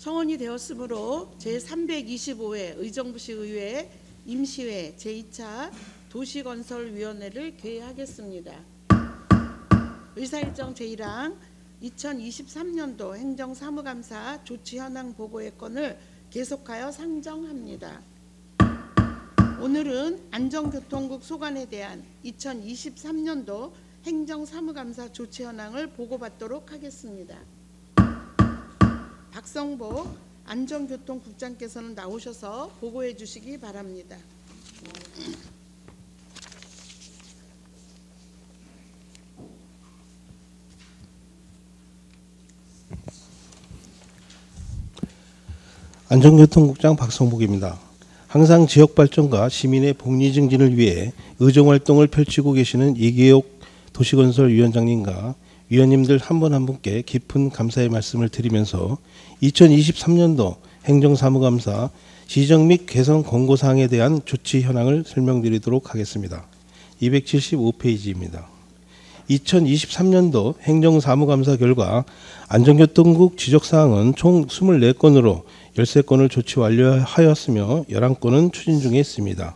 성원이 되었으므로 제325회 의정부시의회 임시회 제2차 도시건설위원회를 개회하겠습니다. 의사일정 제1항 2023년도 행정사무감사 조치현황 보고의 건을 계속하여 상정합니다. 오늘은 안전교통국 소관에 대한 2023년도 행정사무감사 조치현황을 보고받도록 하겠습니다. 박성복 안전교통국장께서는 나오셔서 보고해 주시기 바랍니다. 안전교통국장 박성복입니다. 항상 지역발전과 시민의 복리 증진을 위해 의정활동을 펼치고 계시는 이계옥 도시건설위원장님과 위원님들 한 분 한 분께 깊은 감사의 말씀을 드리면서 2023년도 행정사무감사 시정 및 개선 권고사항에 대한 조치 현황을 설명드리도록 하겠습니다. 275페이지입니다. 2023년도 행정사무감사 결과 안전교통국 지적사항은 총 24건으로 13건을 조치 완료하였으며 11건은 추진 중에 있습니다.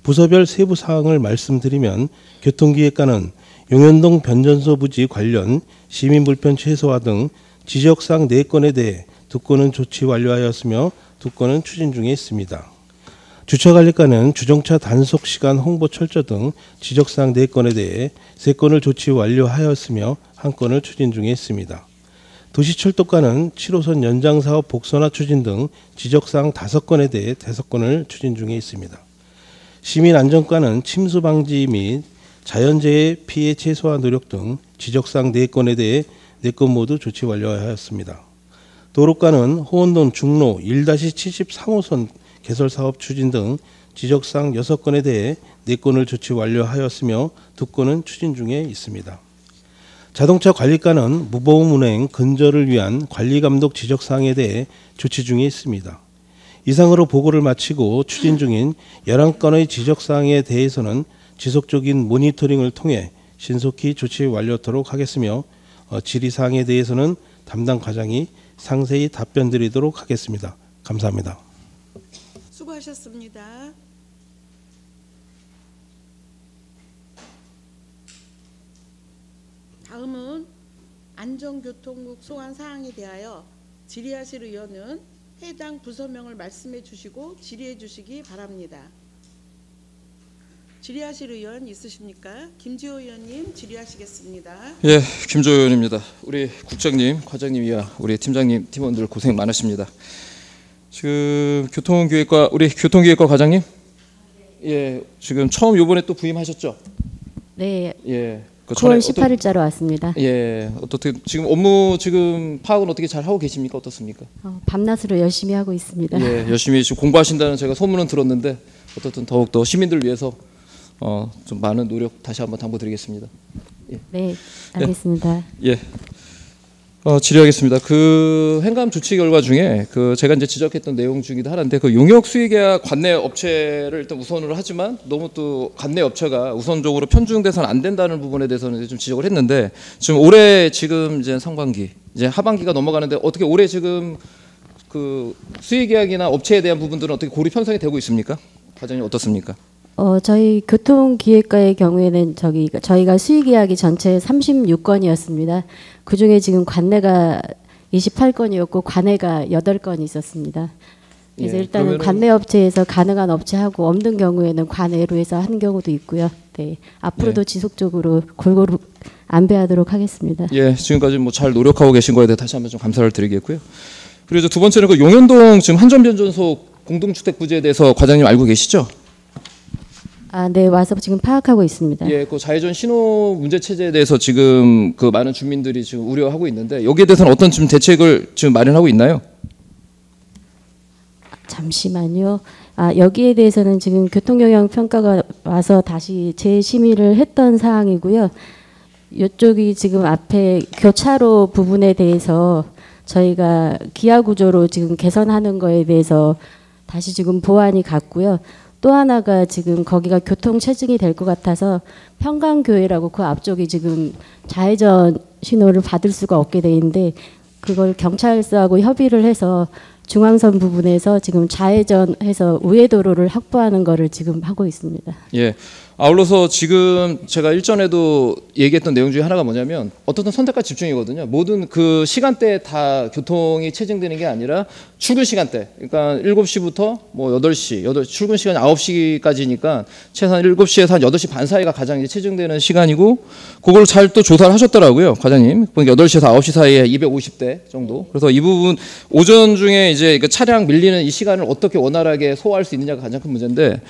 부서별 세부 사항을 말씀드리면 교통기획과는 용현동 변전소 부지 관련 시민불편 최소화 등 지적사항 4건에 대해 2건은 조치 완료하였으며 2건은 추진 중에 있습니다. 주차관리과는 주정차 단속시간 홍보 철저 등 지적사항 4건에 대해 3건을 조치 완료하였으며 1건을 추진 중에 있습니다. 도시철도과는 7호선 연장사업 복선화 추진 등 지적사항 5건에 대해 5건을 추진 중에 있습니다. 시민안전과는 침수 방지 및 자연재해 피해 최소화 노력 등 지적사항 4건에 대해 4건 모두 조치 완료하였습니다. 도로과는 호원동 중로 1-73호선 개설사업 추진 등 지적사항 6건에 대해 4건을 조치 완료하였으며 2건은 추진 중에 있습니다. 자동차 관리과는 무보험 운행 근절을 위한 관리감독 지적사항에 대해 조치 중에 있습니다. 이상으로 보고를 마치고 추진 중인 11건의 지적사항에 대해서는 지속적인 모니터링을 통해 신속히 조치 완료하도록 하겠으며 질의사항에 대해서는 담당 과장이 상세히 답변드리도록 하겠습니다. 감사합니다. 수고하셨습니다. 다음은 안전교통국 소관 사항에 대하여 질의하실 의원은 해당 부서명을 말씀해 주시고 질의해 주시기 바랍니다. 질의하실 의원 있으십니까? 김지호 의원님 질의하시겠습니다. 예, 김지호 의원입니다. 우리 국장님, 과장님이야 우리 팀장님, 팀원들 고생 많으십니다. 지금 우리 교통기획과 과장님, 예, 지금 처음 요번에 또 부임하셨죠? 네. 예. 9월 18일자로 왔습니다. 예, 어떻게 지금 업무 파악은 어떻게 잘 하고 계십니까? 어떻습니까? 밤낮으로 열심히 하고 있습니다. 예, 열심히 지금 공부하신다는 제가 소문은 들었는데 어떻든 더욱더 시민들 위해서 좀 많은 노력 다시 한번 당부드리겠습니다. 예. 네, 알겠습니다. 예. 질의하겠습니다. 그 행감 조치 결과 중에 제가 이제 지적했던 내용 중이기도 하는데 용역 수의계약 관내 업체를 일단 우선으로 하지만 너무 또 관내 업체가 우선적으로 편중돼서는 안 된다는 부분에 대해서는 좀 지적을 했는데 지금 올해 지금 이제 상반기 이제 하반기가 넘어가는데 어떻게 올해 지금 그 수의계약이나 업체에 대한 부분들은 어떻게 고리 편성이 되고 있습니까? 과장님 어떻습니까? 저희 교통기획과의 경우에는 저희가 수의계약이 전체 36건이었습니다. 그중에 지금 관내가 28건이었고 관내가 8건이 있었습니다. 그래서 예, 일단은 관내 업체에서 가능한 업체하고 없는 경우에는 관내로 해서 한 경우도 있고요. 네, 앞으로도 예. 지속적으로 골고루 안배하도록 하겠습니다. 예, 지금까지 뭐 잘 노력하고 계신 거에 대해 다시 한번 좀 감사를 드리겠고요. 그리고 두 번째는 용현동 지금 한전변전소 공동주택 부지에 대해서 과장님 알고 계시죠? 네, 와서 지금 파악하고 있습니다. 예, 그 좌회전 신호 문제 체제에 대해서 지금 많은 주민들이 지금 우려하고 있는데 여기에 대해서는 어떤 지금 대책을 지금 마련하고 있나요? 잠시만요. 여기에 대해서는 지금 교통영향 평가가 와서 다시 재심의를 했던 사항이고요. 이쪽이 지금 앞에 교차로 부분에 대해서 저희가 기하 구조로 지금 개선하는 거에 대해서 다시 지금 보완이 갔고요. 또 하나가 지금 거기가 교통 체증이 될 것 같아서 평강교회라고 그 앞쪽이 지금 좌회전 신호를 받을 수가 없게 돼 있는데 그걸 경찰서하고 협의를 해서 중앙선 부분에서 지금 좌회전해서 우회도로를 확보하는 거를 지금 하고 있습니다. 예. 아울러서 지금 제가 일전에도 얘기했던 내용 중에 하나가 뭐냐면 어떻든 선택과 집중이거든요. 모든 그 시간대에 다 교통이 체증되는 게 아니라 출근 시간대. 그러니까 7시부터 뭐 8시, 출근 시간이 9시까지니까 최소한 7시에서 한 8시 반 사이가 가장 이제 체증되는 시간이고 그걸 잘 또 조사를 하셨더라고요. 과장님. 그러니까 8시에서 9시 사이에 250대 정도. 그래서 이 부분 오전 중에 이제 그 차량 밀리는 이 시간을 어떻게 원활하게 소화할 수 있느냐가 가장 큰 문제인데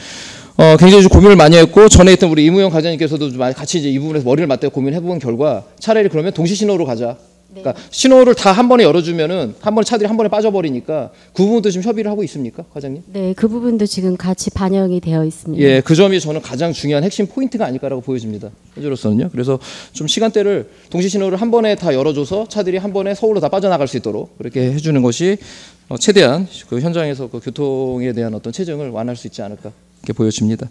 굉장히 좀 고민을 많이 했고 전에 있던 우리 이무영 과장님께서도 좀 같이 이제 이 부분에서 머리를 맞대고 고민해본 결과 차라리 그러면 동시 신호로 가자. 그러니까 신호를 다 한 번에 열어주면은 한 번에 차들이 한 번에 빠져버리니까 그 부분도 지금 협의를 하고 있습니까, 과장님? 네, 그 부분도 지금 같이 반영이 되어 있습니다. 예, 그 점이 저는 가장 중요한 핵심 포인트가 아닐까라고 보여집니다. 현재로서는요. 그래서 좀 시간대를 동시 신호를 한 번에 다 열어줘서 차들이 한 번에 서울로 다 빠져나갈 수 있도록 그렇게 해주는 것이 최대한 그 현장에서 그 교통에 대한 어떤 체증을 완화할 수 있지 않을까 이렇게 보여집니다.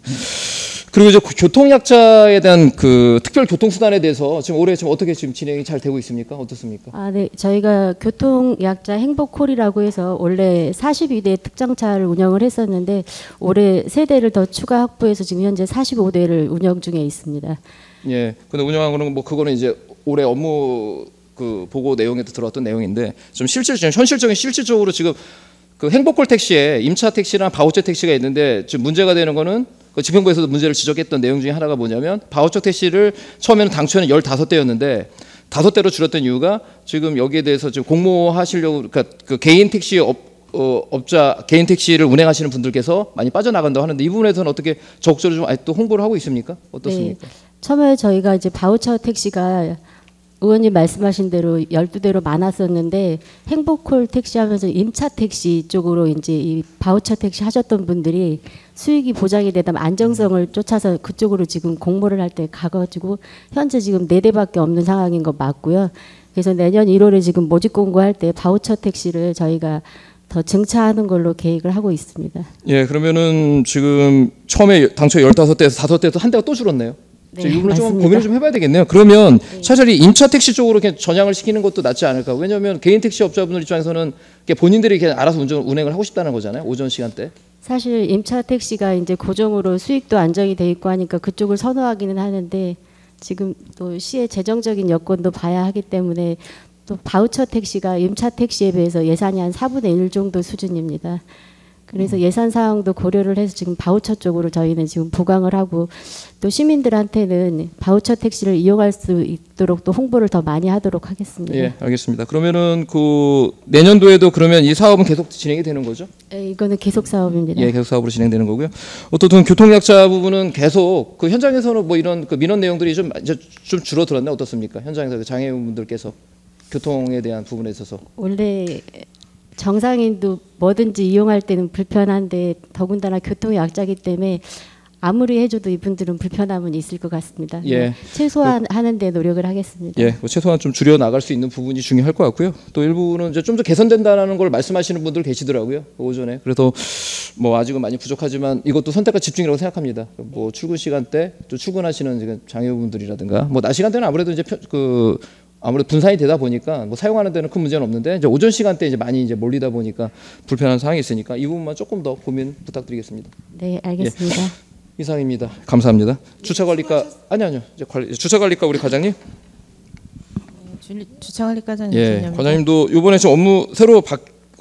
그리고 이제 교통약자에 대한 그 특별 교통수단에 대해서 지금 올해 지금 어떻게 지금 진행이 잘 되고 있습니까? 어떻습니까? 아, 네. 저희가 교통약자 행복콜이라고 해서 원래 42대 특정차를 운영을 했었는데 올해 3대를 더 추가 확보해서 지금 현재 45대를 운영 중에 있습니다. 예. 근데 운영한 거는 뭐 그거는 이제 올해 업무 그 보고 내용에도 들어왔던 내용인데 좀 실질적으로 지금 그 행복콜 택시에 임차 택시랑 바우처 택시가 있는데 지금 문제가 되는 거는 그 집행부에서도 문제를 지적했던 내용 중에 하나가 뭐냐면 바우처 택시를 처음에는 당초에는 15대였는데 5대로 줄였던 이유가 지금 여기에 대해서 지금 공모하시려고 그러니까 그 개인 택시 업자 개인 택시를 운행하시는 분들께서 많이 빠져나간다고 하는데 이 부분에서는 어떻게 적극적으로 좀 또 홍보를 하고 있습니까? 어떻습니까? 네. 처음에 저희가 이제 바우처 택시가 의원님 말씀하신 대로 12대로 많았었는데 행복콜 택시 하면서 임차 택시 쪽으로 이제 이 바우처 택시 하셨던 분들이 수익이 보장이 되다 안정성을 쫓아서 그쪽으로 지금 공모를 할 때 가가지고 현재 지금 4대밖에 없는 상황인 거 맞고요. 그래서 내년 1월에 지금 모집 공고할 때 바우처 택시를 저희가 더 증차하는 걸로 계획을 하고 있습니다. 예, 그러면은 지금 처음에 당초 15대에서 5대에서 한 대가 또 줄었네요. 네, 이 부분을 좀 맞습니다. 고민을 좀 해봐야 되겠네요. 그러면 차라리 임차 택시 쪽으로 이렇게 전향을 시키는 것도 낫지 않을까? 왜냐하면 개인 택시 업자분들 입장에서는 본인들이 이렇게 알아서 운행을 하고 싶다는 거잖아요. 오전 시간대. 사실 임차 택시가 이제 고정으로 수익도 안정이 돼 있고 하니까 그쪽을 선호하기는 하는데 지금 또 시의 재정적인 여건도 봐야 하기 때문에 또 바우처 택시가 임차 택시에 비해서 예산이 한 4분의 1 정도 수준입니다. 그래서 예산 사항도 고려를 해서 지금 바우처 쪽으로 저희는 지금 보강을 하고 또 시민들한테는 바우처 택시를 이용할 수 있도록 또 홍보를 더 많이 하도록 하겠습니다. 예, 알겠습니다. 그러면은 그 내년도에도 그러면 이 사업은 계속 진행이 되는 거죠? 예, 이거는 계속 사업입니다. 예, 계속 사업으로 진행되는 거고요. 어떻든 교통약자 부분은 계속 그 현장에서는 뭐 이런 그 민원 내용들이 좀 이제 좀 줄어들었나요? 어떻습니까? 현장에서 그 장애인분들께서 교통에 대한 부분에 있어서 원래 정상인도 뭐든지 이용할 때는 불편한데 더군다나 교통약자이기 때문에 아무리 해줘도 이분들은 불편함은 있을 것 같습니다. 예. 최소화하는 데 노력을 하겠습니다. 예, 뭐 최소한 좀 줄여 나갈 수 있는 부분이 중요할 것 같고요. 또 일부는 이제 좀 더 개선된다는 걸 말씀하시는 분들 계시더라고요. 오전에. 그래서 뭐 아직은 많이 부족하지만 이것도 선택과 집중이라고 생각합니다. 뭐 출근 시간대 또 출근하시는 지금 장애우분들이라든가 뭐 낮 시간대는 아무래도 이제 아무래도 분산이 되다 보니까 뭐 사용하는 데는 큰 문제는 없는데 이제 오전 시간대 이제 많이 이제 몰리다 보니까 불편한 상황이 있으니까 이 부분만 조금 더 고민 부탁드리겠습니다. 네, 알겠습니다. 예, 이상입니다. 감사합니다. 주차관리과 아니요 이제 주차관리과 우리 과장님. 주차관리과장님. 예, 과장님도 이번에 지금 업무 새로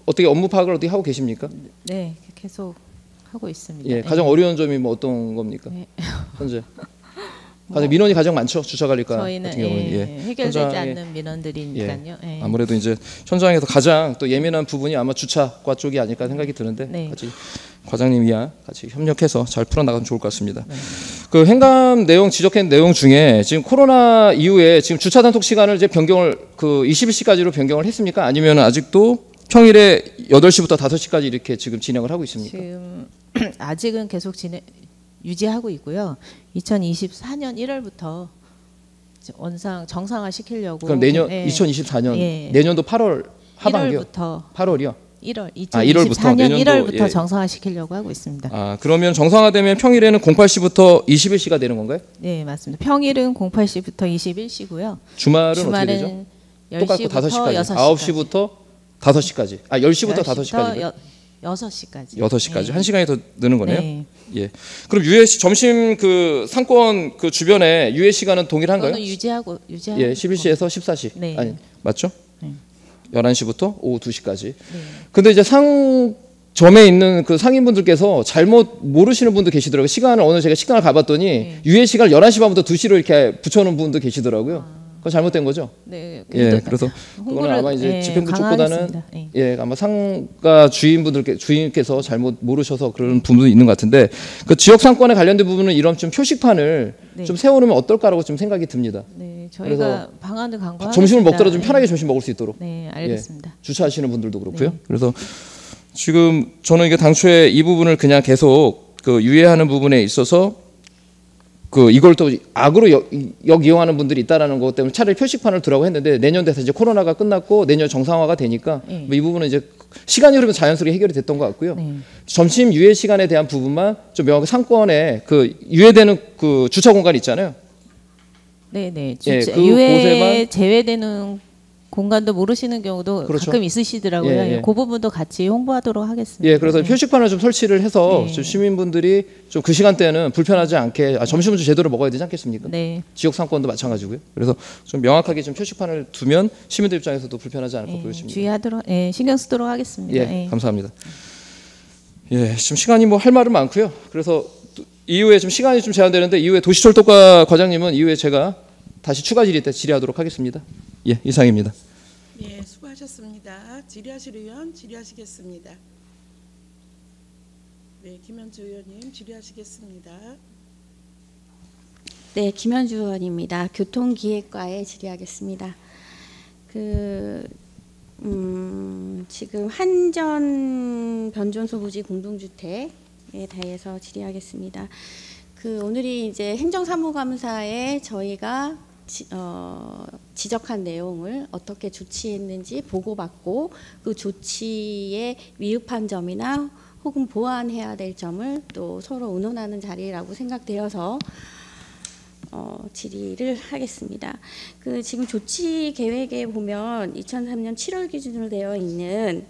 어떻게 업무 파악을 어떻게 하고 계십니까? 네, 계속 하고 있습니다. 예, 가장 어려운 점이 뭐 어떤 겁니까? 네. 현재. 가장 민원이 가장 많죠. 주차관리과 저희는 같은 경우는 해결되지 현장에, 않는 민원들이니까요. 예. 아무래도 이제 현장에서 가장 또 예민한 부분이 아마 주차과 쪽이 아닐까 생각이 드는데 네. 같이 과장님이랑 같이 협력해서 잘 풀어나가면 좋을 것 같습니다. 네. 그 행감 내용 지적한 내용 중에 지금 코로나 이후에 지금 주차 단속 시간을 이제 변경을 그 21시까지로 변경을 했습니까? 아니면 아직도 평일에 8시부터 5시까지 이렇게 지금 진행을 하고 있습니까? 지금 아직은 계속 유지하고 있고요. 2024년 1월부터 정상화 시키려고. 그럼 내년 예. 2024년 예. 내년도 8월 하반기요? 1월부터 8월이요? 2024년 1월부터 예. 정상화 시키려고 하고 있습니다. 아, 그러면 정상화되면 평일에는 08시부터 21시가 되는 건가요? 네, 맞습니다. 평일은 08시부터 21시고요. 주말은 어떻게 되죠? 주말은 똑같고 5시까지. 9시부터 5시까지. 10시부터 5시까지. 6시까지. 6시까지. 네. 1시간이 더 느는 거네요. 네. 예. 그럼 유예 점심 그 상권 그 주변에 유예 시간은 동일한가요? 그거는 유지하고 예, 11시에서 14시. 네. 아니, 맞죠? 네. 11시부터 오후 2시까지. 네. 근데 이제 상점에 있는 그 상인분들께서 잘못 모르시는 분도 계시더라고요. 제가 시간을 가봤더니 네. 유예 시간을 11시 반부터 2시로 이렇게 붙여놓은 분도 계시더라고요. 그건 잘못된 거죠? 네. 예, 그래서 그거는 홍보를, 아마 이제 예, 집행부 쪽보다는 강화하겠습니다. 예. 예, 아마 상가 주인께서 잘못 모르셔서 그런 부분도 있는 것 같은데 그 지역 상권에 관련된 부분은 이런 좀 표식판을 네. 좀 세워놓으면 어떨까라고 좀 생각이 듭니다. 네, 저희가 방안을 강구하겠습니다. 점심을 먹더라도 좀 예. 편하게 점심 먹을 수 있도록. 네, 알겠습니다. 예, 주차하시는 분들도 그렇고요. 네. 그래서 지금 저는 이게 당초에 이 부분을 그냥 계속 그 유예하는 부분에 있어서 그 이걸 또 악으로 이용하는 분들이 있다라는 것 때문에 차라리 표식판을 두라고 했는데 내년 돼서 이제 코로나가 끝났고 내년 정상화가 되니까 네. 뭐 이 부분은 이제 시간이 흐르면 자연스럽게 해결이 됐던 것 같고요. 네. 점심 유예 시간에 대한 부분만 좀 명확히 상권에 그 유예되는 그 주차 공간 있잖아요. 네, 네. 예, 주차, 그 유예 곳에만- 제외되는 공간도 모르시는 경우도 그렇죠. 가끔 있으시더라고요. 예, 예. 그 부분도 같이 홍보하도록 하겠습니다. 예, 그래서 네. 표식판을 좀 설치를 해서 네. 좀 시민분들이 좀 그 시간대는 불편하지 않게 점심은 좀 제대로 먹어야 되지 않겠습니까? 네. 지역 상권도 마찬가지고요. 그래서 좀 명확하게 좀 표식판을 두면 시민들 입장에서도 불편하지 않을 것 예, 보여집니다. 주의하도록, 예, 신경 쓰도록 하겠습니다. 예, 예. 감사합니다. 예, 지금 시간이 뭐 할 말은 많고요. 그래서 또 이후에 좀 시간이 좀 제한되는데 이후에 도시철도과 과장님은 이후에 제가 다시 추가 질의 때 질의하도록 하겠습니다. 예, 이상입니다. 예, 수고하셨습니다. 질의하실 의원 질의하시겠습니다. 네, 김현주 의원님 질의하시겠습니다. 네, 김현주 의원입니다. 교통기획과에 질의하겠습니다. 지금 한전 변전소 부지 공동주택에 대해서 질의하겠습니다. 오늘이 이제 행정사무감사에 저희가 지적한 내용을 어떻게 조치했는지 보고받고 그 조치에 위협한 점이나 혹은 보완해야 될 점을 또 서로 의논하는 자리라고 생각되어서 질의를 하겠습니다. 지금 조치 계획에 보면 2003년 7월 기준으로 되어 있는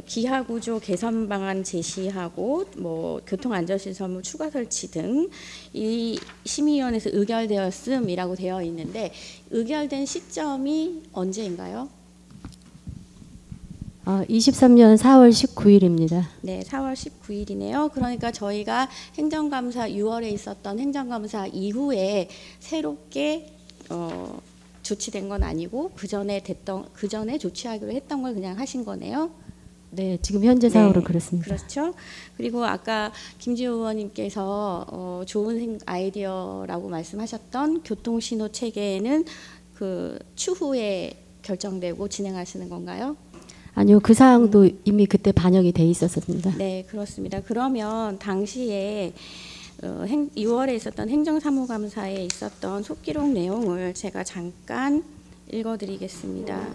기하구조 개선 방안 제시하고 뭐 교통안전시설물 추가 설치 등 이 심의위원회에서 의결되었음이라고 되어 있는데 의결된 시점이 언제인가요? 23년 4월 19일입니다. 네, 4월 19일이네요. 그러니까 저희가 행정감사 6월에 있었던 행정감사 이후에 새롭게 조치된 건 아니고 그 전에 조치하기로 했던 걸 그냥 하신 거네요. 네, 지금 현재 상으로 네, 그렇습니다. 그렇죠. 그리고 아까 김지호 의원님께서 좋은 아이디어라고 말씀하셨던 교통신호 체계는 추후에 결정되고 진행하시는 건가요? 아니요, 그 사항도 이미 그때 반영이 돼 있었습니다. 네, 그렇습니다. 그러면 당시에 6월에 있었던 행정사무감사에 있었던 속기록 내용을 제가 잠깐 읽어드리겠습니다.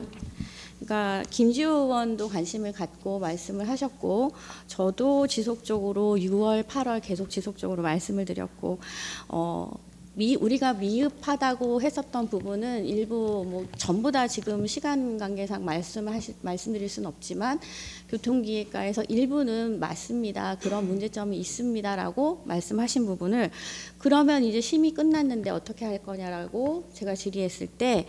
그러니까 김지호 의원도 관심을 갖고 말씀을 하셨고 저도 지속적으로 6월, 8월 계속 지속적으로 말씀을 드렸고 우리가 미흡하다고 했었던 부분은 일부 뭐 전부 다 지금 시간 관계상 말씀드릴 수는 없지만 교통기획과에서 일부는 맞습니다. 그런 문제점이 있습니다라고 말씀하신 부분을 그러면 이제 심의 끝났는데 어떻게 할 거냐라고 제가 질의했을 때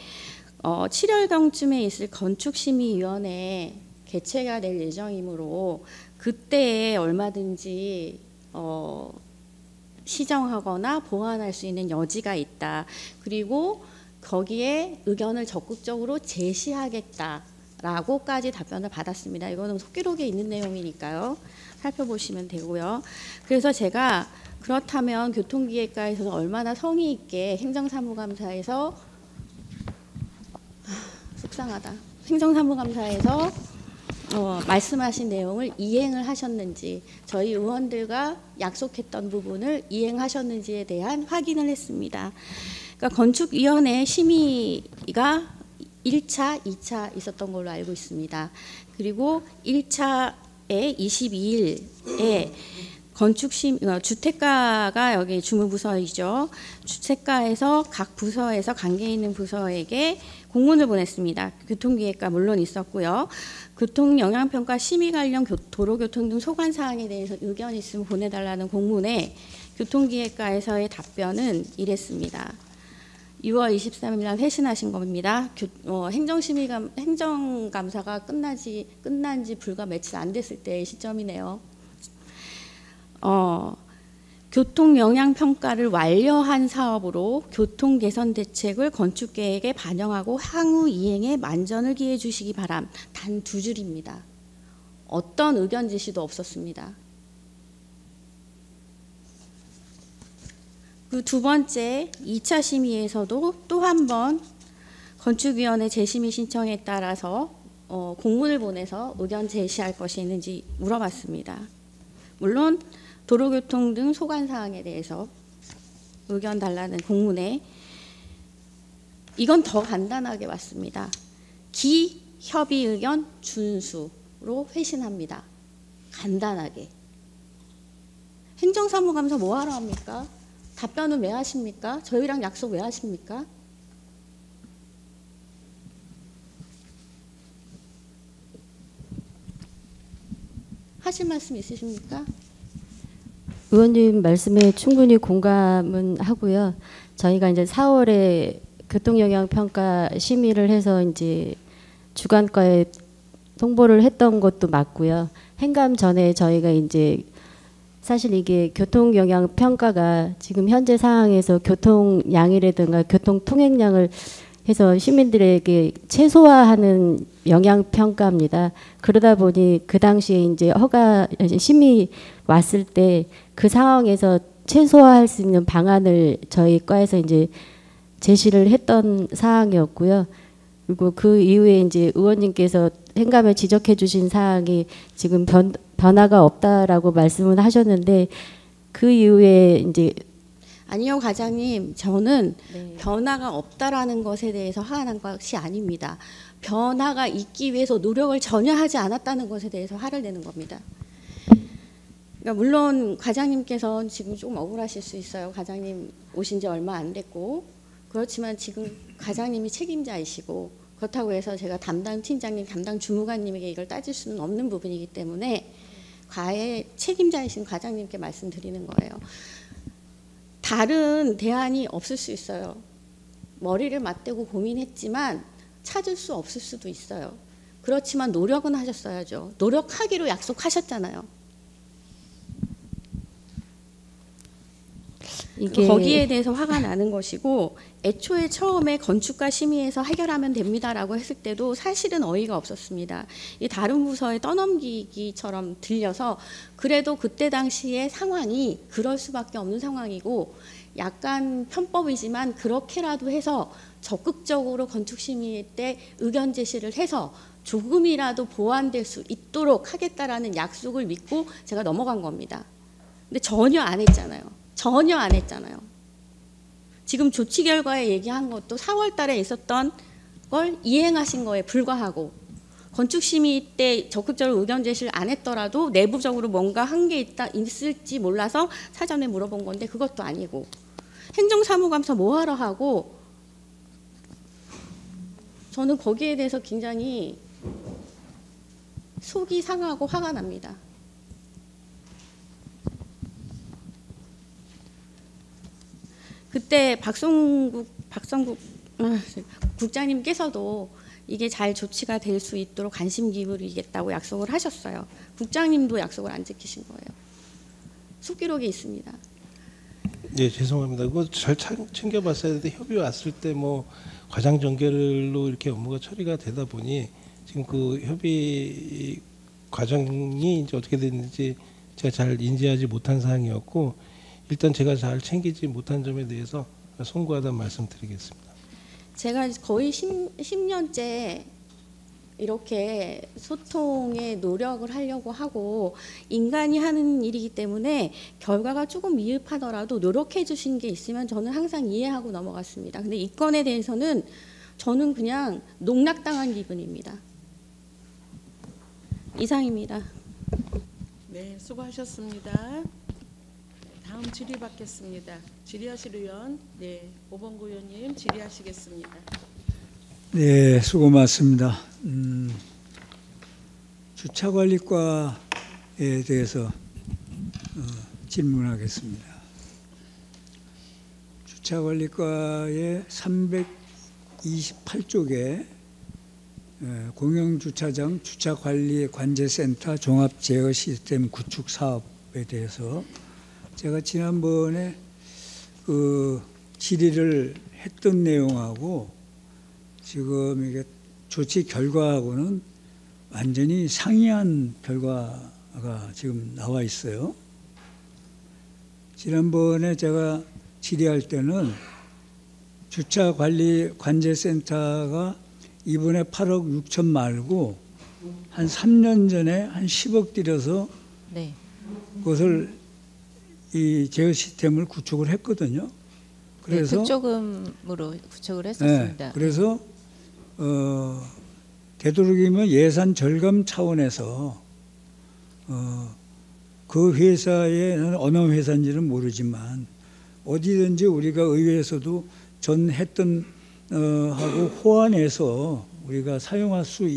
7월경쯤에 있을 건축심의위원회 개최가 될 예정이므로 그때에 얼마든지 시정하거나 보완할 수 있는 여지가 있다. 그리고 거기에 의견을 적극적으로 제시하겠다라고까지 답변을 받았습니다. 이거는 속기록에 있는 내용이니까요. 살펴보시면 되고요. 그래서 제가 그렇다면 교통기획과에서는 얼마나 성의 있게 행정사무감사에서 속상하다. 행정사무감사에서 말씀하신 내용을 이행을 하셨는지 저희 의원들과 약속했던 부분을 이행하셨는지에 대한 확인을 했습니다. 그러니까 건축위원회 심의가 1차, 2차 있었던 걸로 알고 있습니다. 그리고 1차에 22일에 주택가가 여기 주무부서이죠. 주택가에서 각 부서에서 관계 있는 부서에게 공문을 보냈습니다. 교통기획과 물론 있었고요. 교통영향평가 심의 관련 도로교통 등 소관 사항에 대해서 의견 있으면 보내달라는 공문에 교통기획과에서의 답변은 이랬습니다. 6월 23일 날 회신하신 겁니다. 행정감사가 끝난 지 불과 며칠 안 됐을 때의 시점이네요. 교통영향평가를 완료한 사업으로 교통개선대책을 건축계획에 반영하고 향후 이행에 만전을 기해 주시기 바람. 단 2줄입니다. 어떤 의견 제시도 없었습니다. 그 두 번째 2차 심의에서도 또 한 번 건축위원회 재심의 신청에 따라서 공문을 보내서 의견 제시할 것이 있는지 물어봤습니다. 물론 도로교통 등 소관사항에 대해서 의견 달라는 공문에 이건 더 간단하게 왔습니다. 기협의 의견 준수로 회신합니다. 간단하게. 행정사무감사 뭐 하러 합니까? 답변은 왜 하십니까? 저희랑 약속 왜 하십니까? 하실 말씀 있으십니까? 의원님 말씀에 충분히 공감은 하고요. 저희가 이제 4월에 교통영향평가 심의를 해서 이제 주관과에 통보를 했던 것도 맞고요. 행감 전에 저희가 이제 사실 이게 교통영향평가가 지금 현재 상황에서 교통량이라든가 교통통행량을 해서 시민들에게 최소화하는 영향평가입니다. 그러다 보니 그 당시에 이제 심의 왔을 때 그 상황에서 최소화할 수 있는 방안을 저희 과에서 이제 제시를 했던 사항이었고요. 그리고 그 이후에 이제 의원님께서 행감에 지적해 주신 사항이 지금 변화가 없다라고 말씀을 하셨는데 그 이후에 이제 아니요, 과장님. 저는 네. 변화가 없다라는 것에 대해서 화가 난 것이 아닙니다. 변화가 있기 위해서 노력을 전혀 하지 않았다는 것에 대해서 화를 내는 겁니다. 그러니까 물론 과장님께서 지금 조금 억울하실 수 있어요. 과장님 오신 지 얼마 안 됐고. 그렇지만 지금 과장님이 책임자이시고 그렇다고 해서 제가 담당 팀장님, 담당 주무관님에게 이걸 따질 수는 없는 부분이기 때문에 과외 책임자이신 과장님께 말씀드리는 거예요. 다른 대안이 없을 수 있어요. 머리를 맞대고 고민했지만 찾을 수 없을 수도 있어요. 그렇지만 노력은 하셨어야죠. 노력하기로 약속하셨잖아요. 이게 거기에 대해서 화가 나는 것이고 애초에 처음에 건축가 심의에서 해결하면 됩니다라고 했을 때도 사실은 어이가 없었습니다. 이 다른 부서에 떠넘기기처럼 들려서 그래도 그때 당시의 상황이 그럴 수밖에 없는 상황이고 약간 편법이지만 그렇게라도 해서 적극적으로 건축심의 때 의견 제시를 해서 조금이라도 보완될 수 있도록 하겠다라는 약속을 믿고 제가 넘어간 겁니다. 근데 전혀 안 했잖아요. 전혀 안 했잖아요. 지금 조치 결과에 얘기한 것도 4월 달에 있었던 걸 이행하신 거에 불과하고 건축심의 때 적극적으로 의견 제시를 안 했더라도 내부적으로 뭔가 한 게 있을지 몰라서 사전에 물어본 건데 그것도 아니고 행정사무감사 뭐하러 하고 저는 거기에 대해서 굉장히 속이 상하고 화가 납니다. 그때 박성국 국장님께서도 이게 잘 조치가 될 수 있도록 관심 기울이겠다고 약속을 하셨어요. 국장님도 약속을 안 지키신 거예요. 속기록에 있습니다. 네, 죄송합니다. 그거 잘 챙겨봤어야 되는데 협의 왔을 때 뭐 과장 전결로 이렇게 업무가 처리가 되다 보니 지금 그 협의 과정이 이제 어떻게 됐는지 제가 잘 인지하지 못한 사항이었고 일단 제가 잘 챙기지 못한 점에 대해서 송구하다는 말씀드리겠습니다. 제가 거의 10년째 이렇게 소통에 노력을 하려고 하고 인간이 하는 일이기 때문에 결과가 조금 미흡하더라도 노력해 주신 게 있으면 저는 항상 이해하고 넘어갔습니다. 근데 이 건에 대해서는 저는 그냥 농락당한 기분입니다. 이상입니다. 네, 수고하셨습니다. 다음 질의 받겠습니다. 질의하실 의원, 네, 오범구 의원님 질의하시겠습니다. 네, 수고 많습니다. 주차관리과에 대해서 질문하겠습니다. 주차관리과의 328쪽에 공영주차장 주차관리 관제센터 종합제어 시스템 구축 사업에 대해서 제가 지난번에 그 질의를 했던 내용하고 지금 이게 조치 결과하고는 완전히 상이한 결과가 지금 나와 있어요. 지난번에 제가 질의할 때는 주차관리 관제센터가 이번에 8억 6천 말고 한 3년 전에 한 10억 들여서 네. 그것을 이 제어 시스템을 구축을 했거든요. 그래서 네, 특조금으로 구축을 했었습니다. 네, 그래서 되도록이면 예산 절감 차원에서 그 회사의 어느 회사인지는 모르지만 어디든지 우리가 의회에서도 전 했던 하고 호환해서 우리가 사용할 수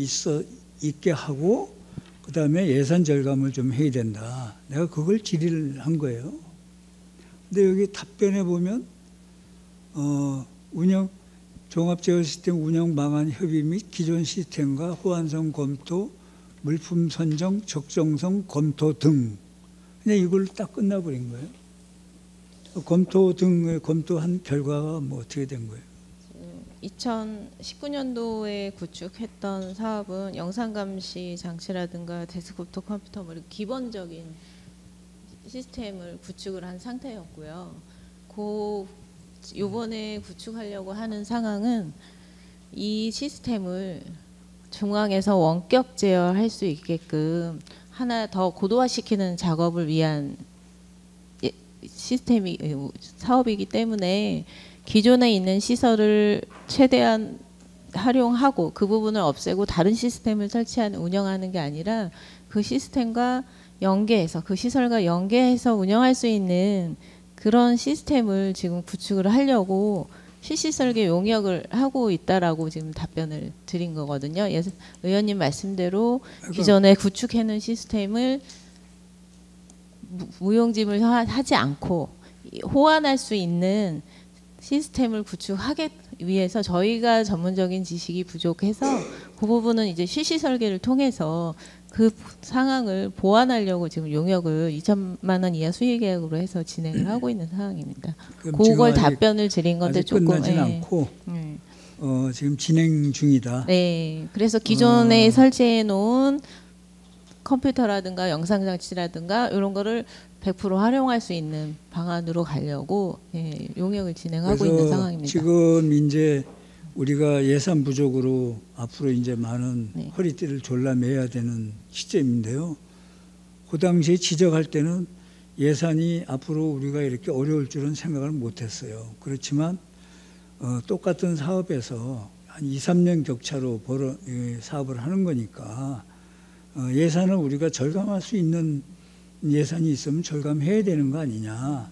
있게 하고 그 다음에 예산 절감을 좀 해야 된다. 내가 그걸 질의를 한 거예요. 근데 여기 답변에 보면 운영 종합제어 시스템 운영 방안 협의 및 기존 시스템과 호환성 검토, 물품 선정, 적정성 검토 등. 그냥 이걸 딱 끝나버린 거예요. 검토 등을 검토한 결과가 뭐 어떻게 된 거예요? 2019년도에 구축했던 사업은 영상감시 장치라든가 데스크톱 컴퓨터 뭐 이렇게 기본적인 시스템을 구축을 한 상태였고요. 요번에 구축하려고 하는 상황은 이 시스템을 중앙에서 원격 제어할 수 있게끔 하나 더 고도화시키는 작업을 위한 시스템이 사업이기 때문에 기존에 있는 시설을 최대한 활용하고 그 부분을 없애고 다른 시스템을 설치하는 운영하는 게 아니라 그 시스템과 연계해서 그 시설과 연계해서 운영할 수 있는 그런 시스템을 지금 구축을 하려고 실시 설계 용역을 하고 있다라고 지금 답변을 드린 거거든요. 의원님 말씀대로 기존에 구축해놓은 시스템을 무용지물 하지 않고 호환할 수 있는 시스템을 구축하기 위해서 저희가 전문적인 지식이 부족해서 그 부분은 이제 실시 설계를 통해서 그 상황을 보완하려고 지금 용역을 2천만 원 이하 수익 계약으로 해서 진행을 하고 있는 상황입니다. 그걸 답변을 드린 건데 조금 끝나진 않고 지금 진행 중이다. 네, 그래서 기존에 설치해 놓은 컴퓨터라든가 영상 장치라든가 이런 거를 100% 활용할 수 있는 방안으로 가려고 용역을 진행하고 있는 상황입니다. 지금 이제 우리가 예산 부족으로 앞으로 이제 많은 허리띠를 졸라매야 되는 시점인데요. 그 당시에 지적할 때는 예산이 앞으로 우리가 이렇게 어려울 줄은 생각을 못했어요. 그렇지만 똑같은 사업에서 한 2, 3년 격차로 사업을 하는 거니까 예산을 우리가 절감할 수 있는 예산이 있으면 절감해야 되는 거 아니냐.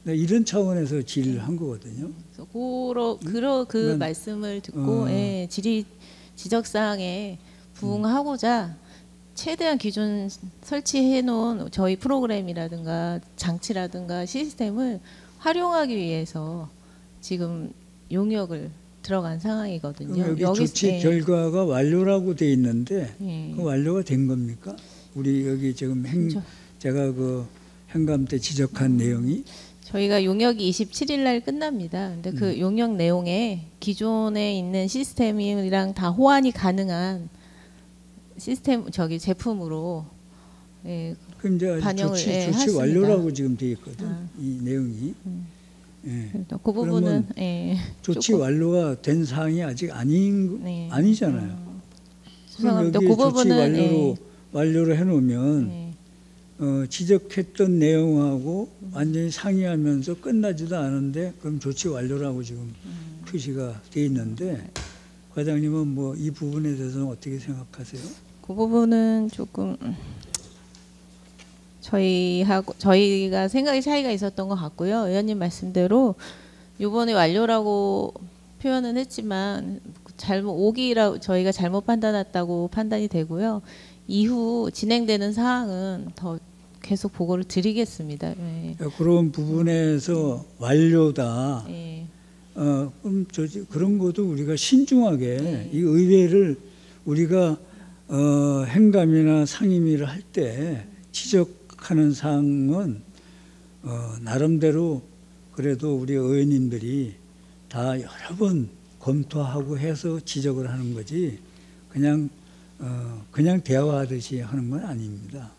이런 차원에서 질의를 한 거거든요. 그 말씀을 듣고 질의 지적사항에 부응하고자 최대한 기존 설치해 놓은 저희 프로그램이라든가 장치라든가 시스템을 활용하기 위해서 지금 용역을 들어간 상황이거든요. 여기 조치 결과가 완료라고 돼 있는데 그 완료가 된 겁니까? 우리 여기 지금 제가 그 행감 때 지적한 내용이 저희가 용역이 27일 날 끝납니다. 근데 그 용역 내용에 기존에 있는 시스템이랑 다 호환이 가능한 시스템 제품으로 그럼 이제 반영을 조치 완료라고 지금 돼 있거든. 이 내용이. 그 부분은 조치 완료가 된 사항이 아직 아니잖아요. 그럼 여기 그 조치 부분은 완료를 해놓으면 지적했던 내용하고 완전히 상이하면서 끝나지도 않은데 그럼 조치 완료라고 지금 표시가 돼 있는데 과장님은 뭐 이 부분에 대해서는 어떻게 생각하세요? 그 부분은 조금 저희가 생각의 차이가 있었던 것 같고요. 의원님 말씀대로 이번에 완료라고 표현은 했지만 잘못 5기라 저희가 잘못 판단했다고 판단이 되고요. 이후 진행되는 사항은 더 계속 보고를 드리겠습니다. 네. 그런 부분에서 완료다. 네. 그럼 그런 것도 우리가 신중하게 네. 이 의회를 우리가 행감이나 상임위를 할 때 지적하는 사항은 나름대로 그래도 우리 의원님들이 다 여러 번 검토하고 해서 지적을 하는 거지 그냥 대화하듯이 하는 건 아닙니다.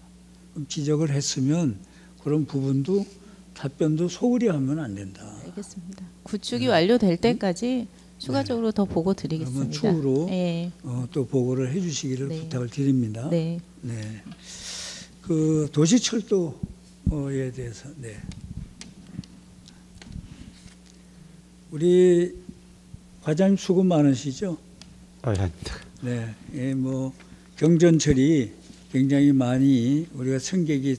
그럼 지적을 했으면 그런 부분도 답변도 소홀히 하면 안 된다. 알겠습니다. 구축이 완료될 때까지 추가적으로 더 보고 드리겠습니다. 그러면 추후로 네. 또 보고를 해주시기를 네. 부탁을 드립니다. 네. 네. 그 도시철도에 대해서 우리 과장님 수고 많으시죠? 아닙니다. 네. 예, 뭐 경전철이 굉장히 많이 우리가 승객이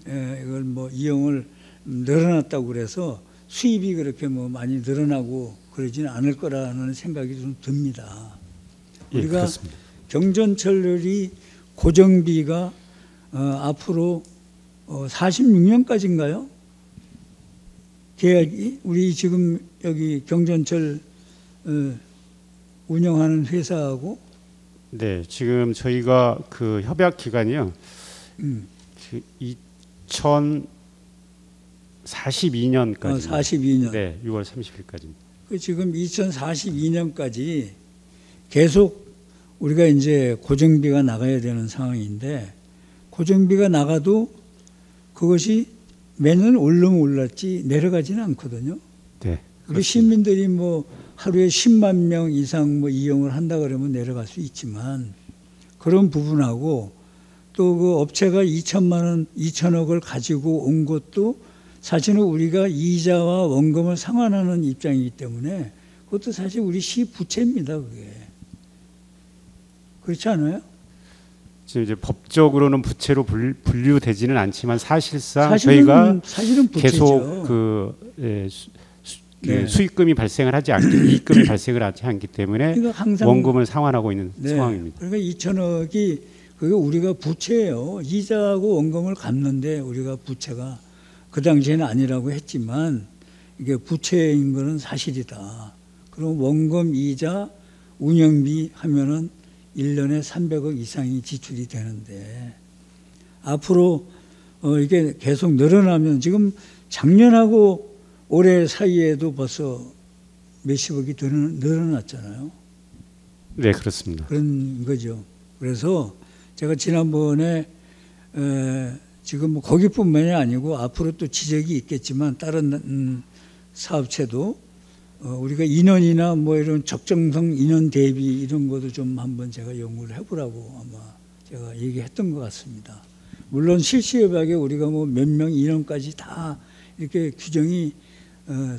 이걸 뭐 이용을 늘어났다고 그래서 수입이 그렇게 뭐 많이 늘어나고 그러지는 않을 거라는 생각이 좀 듭니다. 우리가 그렇습니다. 경전철이 고정비가 앞으로 46년까지인가요? 계약이 우리 지금 여기 경전철 운영하는 회사하고 네, 지금 저희가 그 협약 기간이요. 그 2042년까지. 42년. 네, 6월 30일까지입니다. 그 지금 2042년까지 계속 우리가 이제 고정비가 나가야 되는 상황인데 고정비가 나가도 그것이 매년 오르면 올랐지 내려가지는 않거든요. 네. 우리 시민들이 뭐 하루에 10만 명 이상 뭐 이용을 한다 그러면 내려갈 수 있지만 그런 부분하고 또 그 업체가 2천억을 가지고 온 것도 사실은 우리가 이자와 원금을 상환하는 입장이기 때문에 그것도 사실 우리 시 부채입니다. 그게. 그렇지 않아요? 지금 이제 법적으로는 부채로 분류되지는 않지만 사실상 사실은 저희가 부채죠. 계속 네. 수익금이 발생을 하지 않기, 이익금이 발생을 하지 않기 때문에 그러니까 항상 원금을 상환하고 있는 네. 상황입니다. 그러니까 2천억이 그게 우리가 부채예요. 이자하고 원금을 갚는데 우리가 부채가 그 당시에는 아니라고 했지만 이게 부채인 거는 사실이다. 그럼 원금, 이자, 운영비 하면은 1년에 300억 이상이 지출이 되는데 앞으로 이게 계속 늘어나면 지금 작년하고 올해 사이에도 벌써 몇십억이 늘어났잖아요. 네, 그렇습니다. 그런 거죠. 그래서 제가 지난번에 지금 뭐 거기뿐만이 아니고 앞으로 또 지적이 있겠지만 다른 사업체도 우리가 인원이나 뭐 이런 적정성 인원 대비 이런 것도 좀 한번 제가 연구를 해보라고 아마 제가 얘기했던 것 같습니다. 물론 실시협약에 우리가 뭐 몇 명 인원까지 다 이렇게 규정이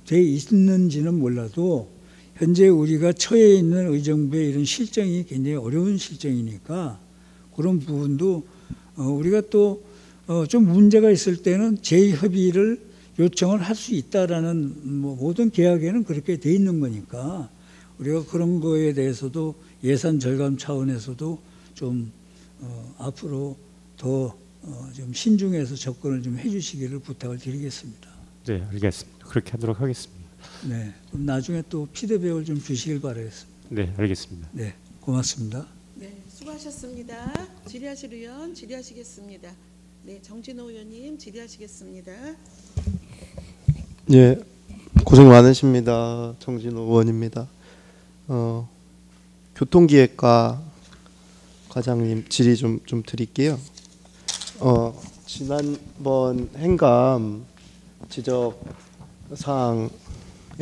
돼 있는지는 몰라도 현재 우리가 처해 있는 의정부의 이런 실정이 굉장히 어려운 실정이니까 그런 부분도 우리가 또 좀 문제가 있을 때는 재협의를 요청을 할 수 있다라는 뭐 모든 계약에는 그렇게 돼 있는 거니까 우리가 그런 거에 대해서도 예산 절감 차원에서도 좀 앞으로 더 좀 신중해서 접근을 좀 해주시기를 부탁을 드리겠습니다. 네, 알겠습니다. 그렇게 하도록 하겠습니다. 네, 그럼 나중에 또 피드백을 좀 주시길 바라겠습니다. 네, 알겠습니다. 네, 고맙습니다. 네, 수고하셨습니다. 질의하실 의원 질의하시겠습니다. 네, 정진호 의원님 질의하시겠습니다. 예, 고생 많으십니다. 정진호 의원입니다. 교통기획과 과장님 질의 좀 드릴게요. 지난번 행감 지적 사항에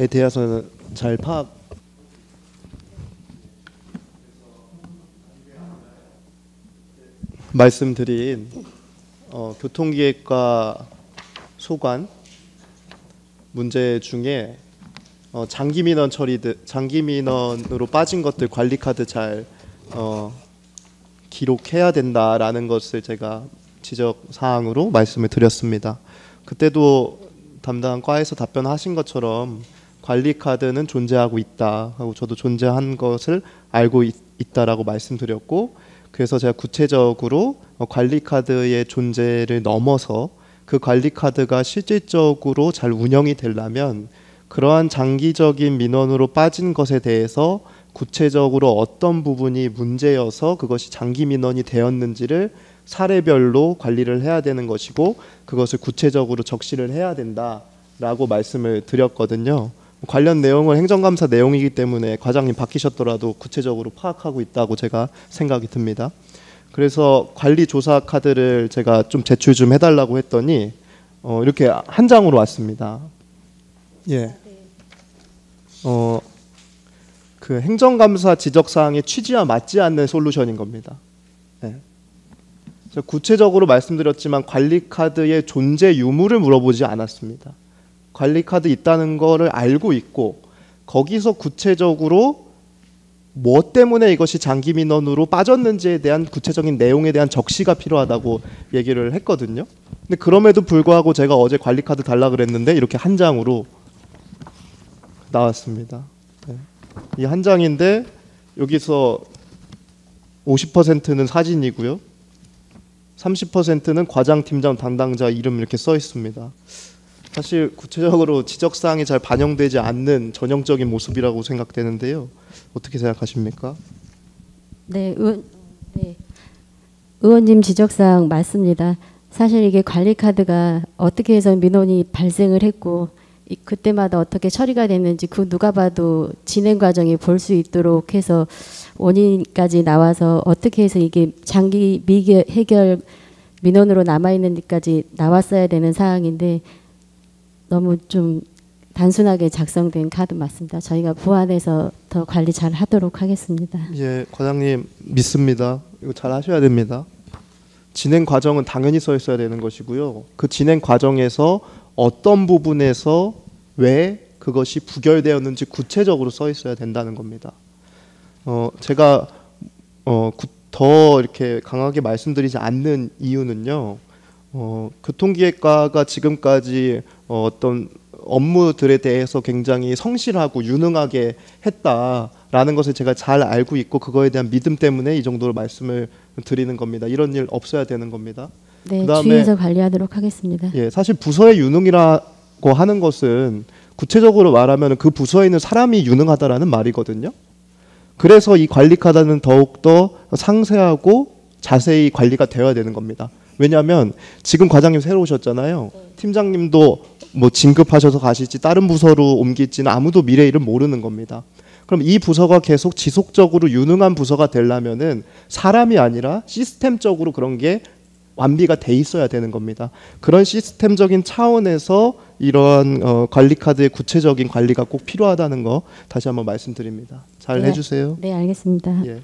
대해서는 잘 말씀드린 교통기획과 소관 문제 중에 장기민원 장기민원으로 빠진 것들 관리카드 잘 기록해야 된다라는 것을 제가 지적 사항으로 말씀을 드렸습니다. 그때도 담당한 과에서 답변하신 것처럼 관리 카드는 존재하고 있다 하고 저도 존재한 것을 알고 있다라고 말씀드렸고, 그래서 제가 구체적으로 관리 카드의 존재를 넘어서 그 관리 카드가 실질적으로 잘 운영이 되려면 그러한 장기적인 민원으로 빠진 것에 대해서 구체적으로 어떤 부분이 문제여서 그것이 장기 민원이 되었는지를 사례별로 관리를 해야 되는 것이고, 그것을 구체적으로 적시를 해야 된다라고 말씀을 드렸거든요. 관련 내용은 행정감사 내용이기 때문에 과장님 바뀌셨더라도 구체적으로 파악하고 있다고 제가 생각이 듭니다. 그래서 관리조사 카드를 제가 좀 제출 좀 해달라고 했더니 이렇게 한 장으로 왔습니다. 예. 그 행정감사 지적사항의 취지와 맞지 않는 솔루션인 겁니다. 예. 구체적으로 말씀드렸지만 관리카드의 존재 유무를 물어보지 않았습니다. 관리카드 있다는 거를 알고 있고 거기서 구체적으로 뭐 때문에 이것이 장기 민원으로 빠졌는지에 대한 구체적인 내용에 대한 적시가 필요하다고 얘기를 했거든요. 근데 그럼에도 불구하고 제가 어제 관리카드 달라 그랬는데 이렇게 한 장으로 나왔습니다. 네. 이 한 장인데 여기서 50%는 사진이고요. 30%는 과장, 팀장, 담당자 이름 이렇게 써 있습니다. 사실 구체적으로 지적사항이 잘 반영되지 않는 전형적인 모습이라고 생각되는데요. 어떻게 생각하십니까? 네, 의원님 지적사항 맞습니다. 사실 이게 관리카드가 어떻게 해서 민원이 발생을 했고 그때마다 어떻게 처리가 됐는지 그 누가 봐도 진행 과정에 볼 수 있도록 해서 원인까지 나와서 어떻게 해서 이게 장기 해결 민원으로 남아있는 데까지 나왔어야 되는 사항인데 너무 좀 단순하게 작성된 카드 맞습니다. 저희가 보완해서 더 관리 잘 하도록 하겠습니다. 예, 과장님 믿습니다. 이거 잘 하셔야 됩니다. 진행 과정은 당연히 써 있어야 되는 것이고요. 그 진행 과정에서 어떤 부분에서 왜 그것이 부결되었는지 구체적으로 써 있어야 된다는 겁니다. 제가 더 이렇게 강하게 말씀드리지 않는 이유는요. 교통기획과가 지금까지 어떤 업무들에 대해서 굉장히 성실하고 유능하게 했다라는 것을 제가 잘 알고 있고 그거에 대한 믿음 때문에 이 정도로 말씀을 드리는 겁니다. 이런 일 없어야 되는 겁니다. 네, 그다음에, 주의해서 관리하도록 하겠습니다. 예, 사실 부서의 유능이라고 하는 것은 구체적으로 말하면 그 부서에 있는 사람이 유능하다라는 말이거든요. 그래서 이 관리 카드는 더욱더 상세하고 자세히 관리가 되어야 되는 겁니다. 왜냐하면 지금 과장님 새로 오셨잖아요. 팀장님도 뭐 진급하셔서 가실지 다른 부서로 옮길지는 아무도 미래 일을 모르는 겁니다. 그럼 이 부서가 계속 지속적으로 유능한 부서가 되려면은 사람이 아니라 시스템적으로 그런 게 완비가 돼 있어야 되는 겁니다. 그런 시스템적인 차원에서 이러한 관리 카드의 구체적인 관리가 꼭 필요하다는 거 다시 한번 말씀드립니다. 잘 해주세요. 네, 알겠습니다. 예.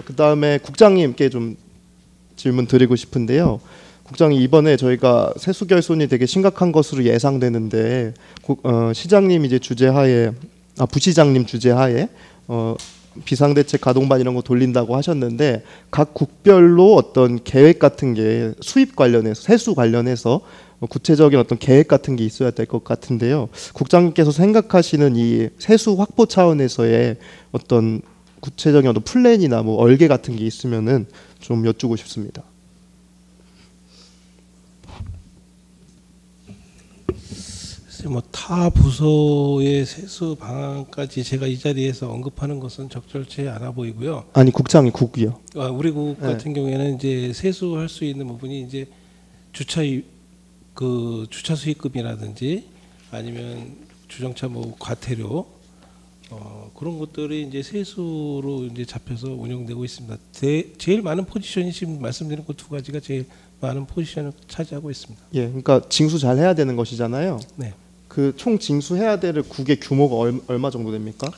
그다음에 국장님께 좀 질문 드리고 싶은데요. 국장님, 이번에 저희가 세수 결손이 되게 심각한 것으로 예상되는데 시장님 이제 주재하에 부시장님 주재하에 비상대책 가동반 이런 거 돌린다고 하셨는데 각 국별로 어떤 계획 같은 게 수입 관련해서 세수 관련해서 구체적인 어떤 계획 같은 게 있어야 될 것 같은데요. 국장님께서 생각하시는 이 세수 확보 차원에서의 어떤 구체적인 어떤 플랜이나 뭐 얼개 같은 게 있으면은 좀 여쭈고 싶습니다. 뭐 타 부서의 세수 방안까지 제가 이 자리에서 언급하는 것은 적절치 않아 보이고요. 아니 국장이 국이요. 우리 국 네. 같은 경우에는 이제 세수할 수 있는 부분이 이제 주차 수익금이라든지 아니면 주정차 뭐 과태료 그런 것들이 이제 세수로 이제 잡혀서 운영되고 있습니다. 제일 많은 포지션이 지금 말씀드린 그 두 가지가 제일 많은 포지션을 차지하고 있습니다. 예, 그러니까 징수 잘 해야 되는 것이잖아요. 네. 그 총 징수해야 될 국의 규모가 얼마 정도 됩니까?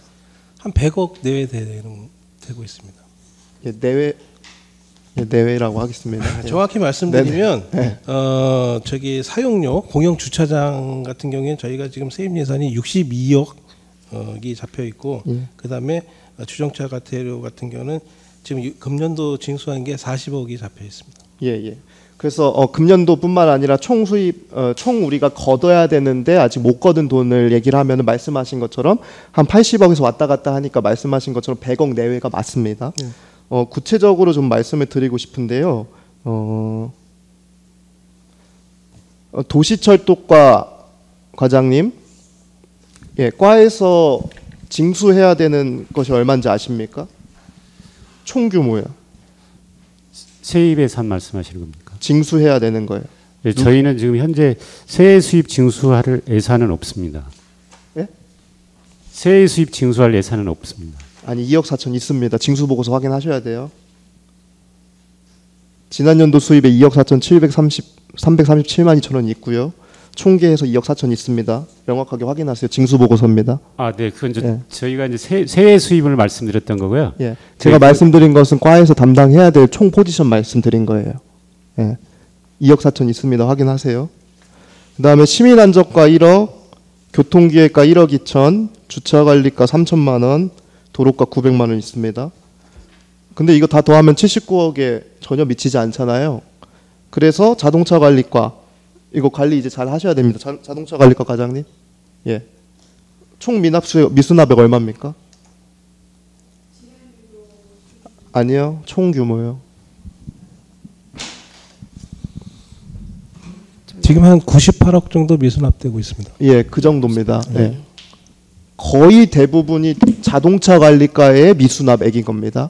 한 100억 내외 되고 있습니다. 예, 내외라고 하겠습니다. 정확히 말씀드리면 저기 사용료 공영 주차장 같은 경우에는 저희가 지금 세입 예산이 62억이 잡혀 있고 그다음에 주정차 과태료 같은 경우는 지금 금년도 징수한 게 40억이 잡혀 있습니다. 예. 그래서 금년도뿐만 아니라 총 수입 총 우리가 걷어야 되는데 아직 못 걷은 돈을 얘기를 하면은 말씀하신 것처럼 한 80억에서 왔다 갔다 하니까 말씀하신 것처럼 100억 내외가 맞습니다. 구체적으로 좀 말씀을 드리고 싶은데요. 도시철도과 과장님, 예, 과에서 징수해야 되는 것이 얼마인지 아십니까? 총 규모요. 세입 예산 말씀하시는 겁니까? 징수해야 되는 거예요. 네, 저희는 지금 현재 세액 수입 징수할 예산은 없습니다. 예? 세액 수입 징수할 예산은 없습니다. 아니 2억 4천 있습니다. 징수 보고서 확인하셔야 돼요. 지난 연도 수입에 2억 4천 337만 2천 원 있고요. 총계에서 2억 4천 있습니다. 명확하게 확인하세요. 징수 보고서입니다. 아, 네, 그건 예. 저희가 이제 세액 수입을 말씀드렸던 거고요. 예, 제가 말씀드린 것은 과에서 담당해야 될 총 포지션 말씀드린 거예요. 예, 2억 4천 있습니다. 확인하세요. 그다음에 시민안전과 1억, 교통기획과 1억 2천, 주차관리과 3천만 원, 도로과 900만 원 있습니다. 근데 이거 다 더하면 79억에 전혀 미치지 않잖아요. 그래서 자동차 관리과 이거 관리 이제 잘 하셔야 됩니다. 자동차 관리과 과장님. 예. 총 미수납액 얼마입니까? 아니요. 총 규모요. 지금 한 98억 정도 미수납되고 있습니다. 예, 그 정도입니다. 네. 거의 대부분이 자동차 관리과의 미수납액인 겁니다.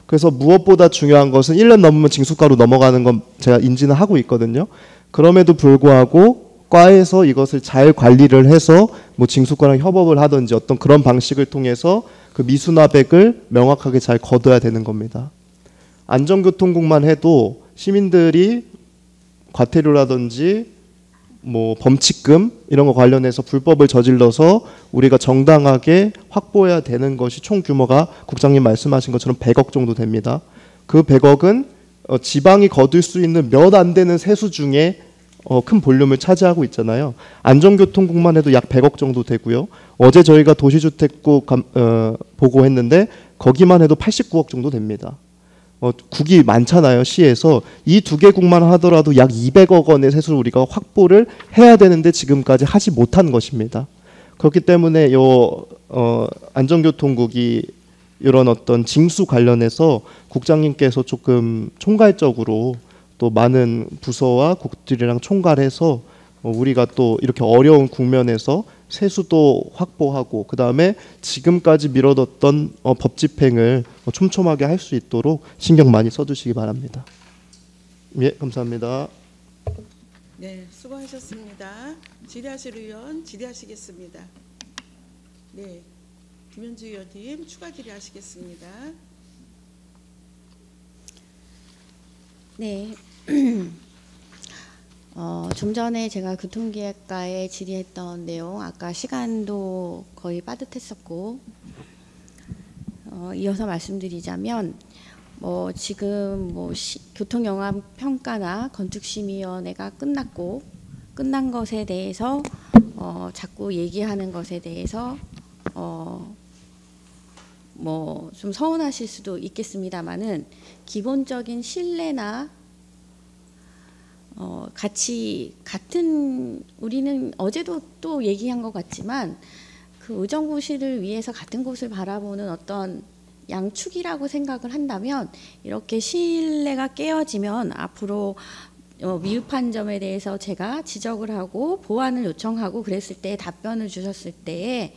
그래서 무엇보다 중요한 것은 1년 넘으면 징수과로 넘어가는 건 제가 인지는 하고 있거든요. 그럼에도 불구하고 과에서 이것을 잘 관리를 해서 뭐 징수과랑 협업을 하든지 어떤 그런 방식을 통해서 그 미수납액을 명확하게 잘 거둬야 되는 겁니다. 안전교통국만 해도 시민들이 과태료라든지 뭐 범칙금 이런 거 관련해서 불법을 저질러서 우리가 정당하게 확보해야 되는 것이 총 규모가 국장님 말씀하신 것처럼 100억 정도 됩니다. 그 100억은 지방이 거둘 수 있는 몇 안 되는 세수 중에 큰 볼륨을 차지하고 있잖아요. 안전교통국만 해도 약 100억 정도 되고요. 어제 저희가 도시주택국 보고했는데 거기만 해도 89억 정도 됩니다. 국이 많잖아요. 시에서 이 두 개 국만 하더라도 약 200억 원의 세수를 우리가 확보를 해야 되는데 지금까지 하지 못한 것입니다. 그렇기 때문에 안전교통국이 이런 어떤 징수 관련해서 국장님께서 조금 총괄적으로 또 많은 부서와 국들이랑 총괄해서 우리가 또 이렇게 어려운 국면에서 세수도 확보하고 그 다음에 지금까지 미뤄뒀던 법 집행을 촘촘하게 할 수 있도록 신경 많이 써주시기 바랍니다. 예, 감사합니다. 네, 수고하셨습니다. 질의하실 의원 질의하시겠습니다. 네, 김현주 의원님 추가 질의하시겠습니다. 네. 좀 전에 제가 교통기획과에 질의했던 내용 아까 시간도 거의 빠듯했었고 이어서 말씀드리자면 지금 교통영향 평가나 건축심의위원회가 끝난 것에 대해서 자꾸 얘기하는 것에 대해서 좀 서운하실 수도 있겠습니다만은 기본적인 신뢰나 같은 우리는 어제도 또 얘기한 것 같지만 그 의정부시를 위해서 같은 곳을 바라보는 어떤 양축이라고 생각을 한다면 이렇게 신뢰가 깨어지면 앞으로 미흡한 점에 대해서 제가 지적을 하고 보완을 요청하고 그랬을 때 답변을 주셨을 때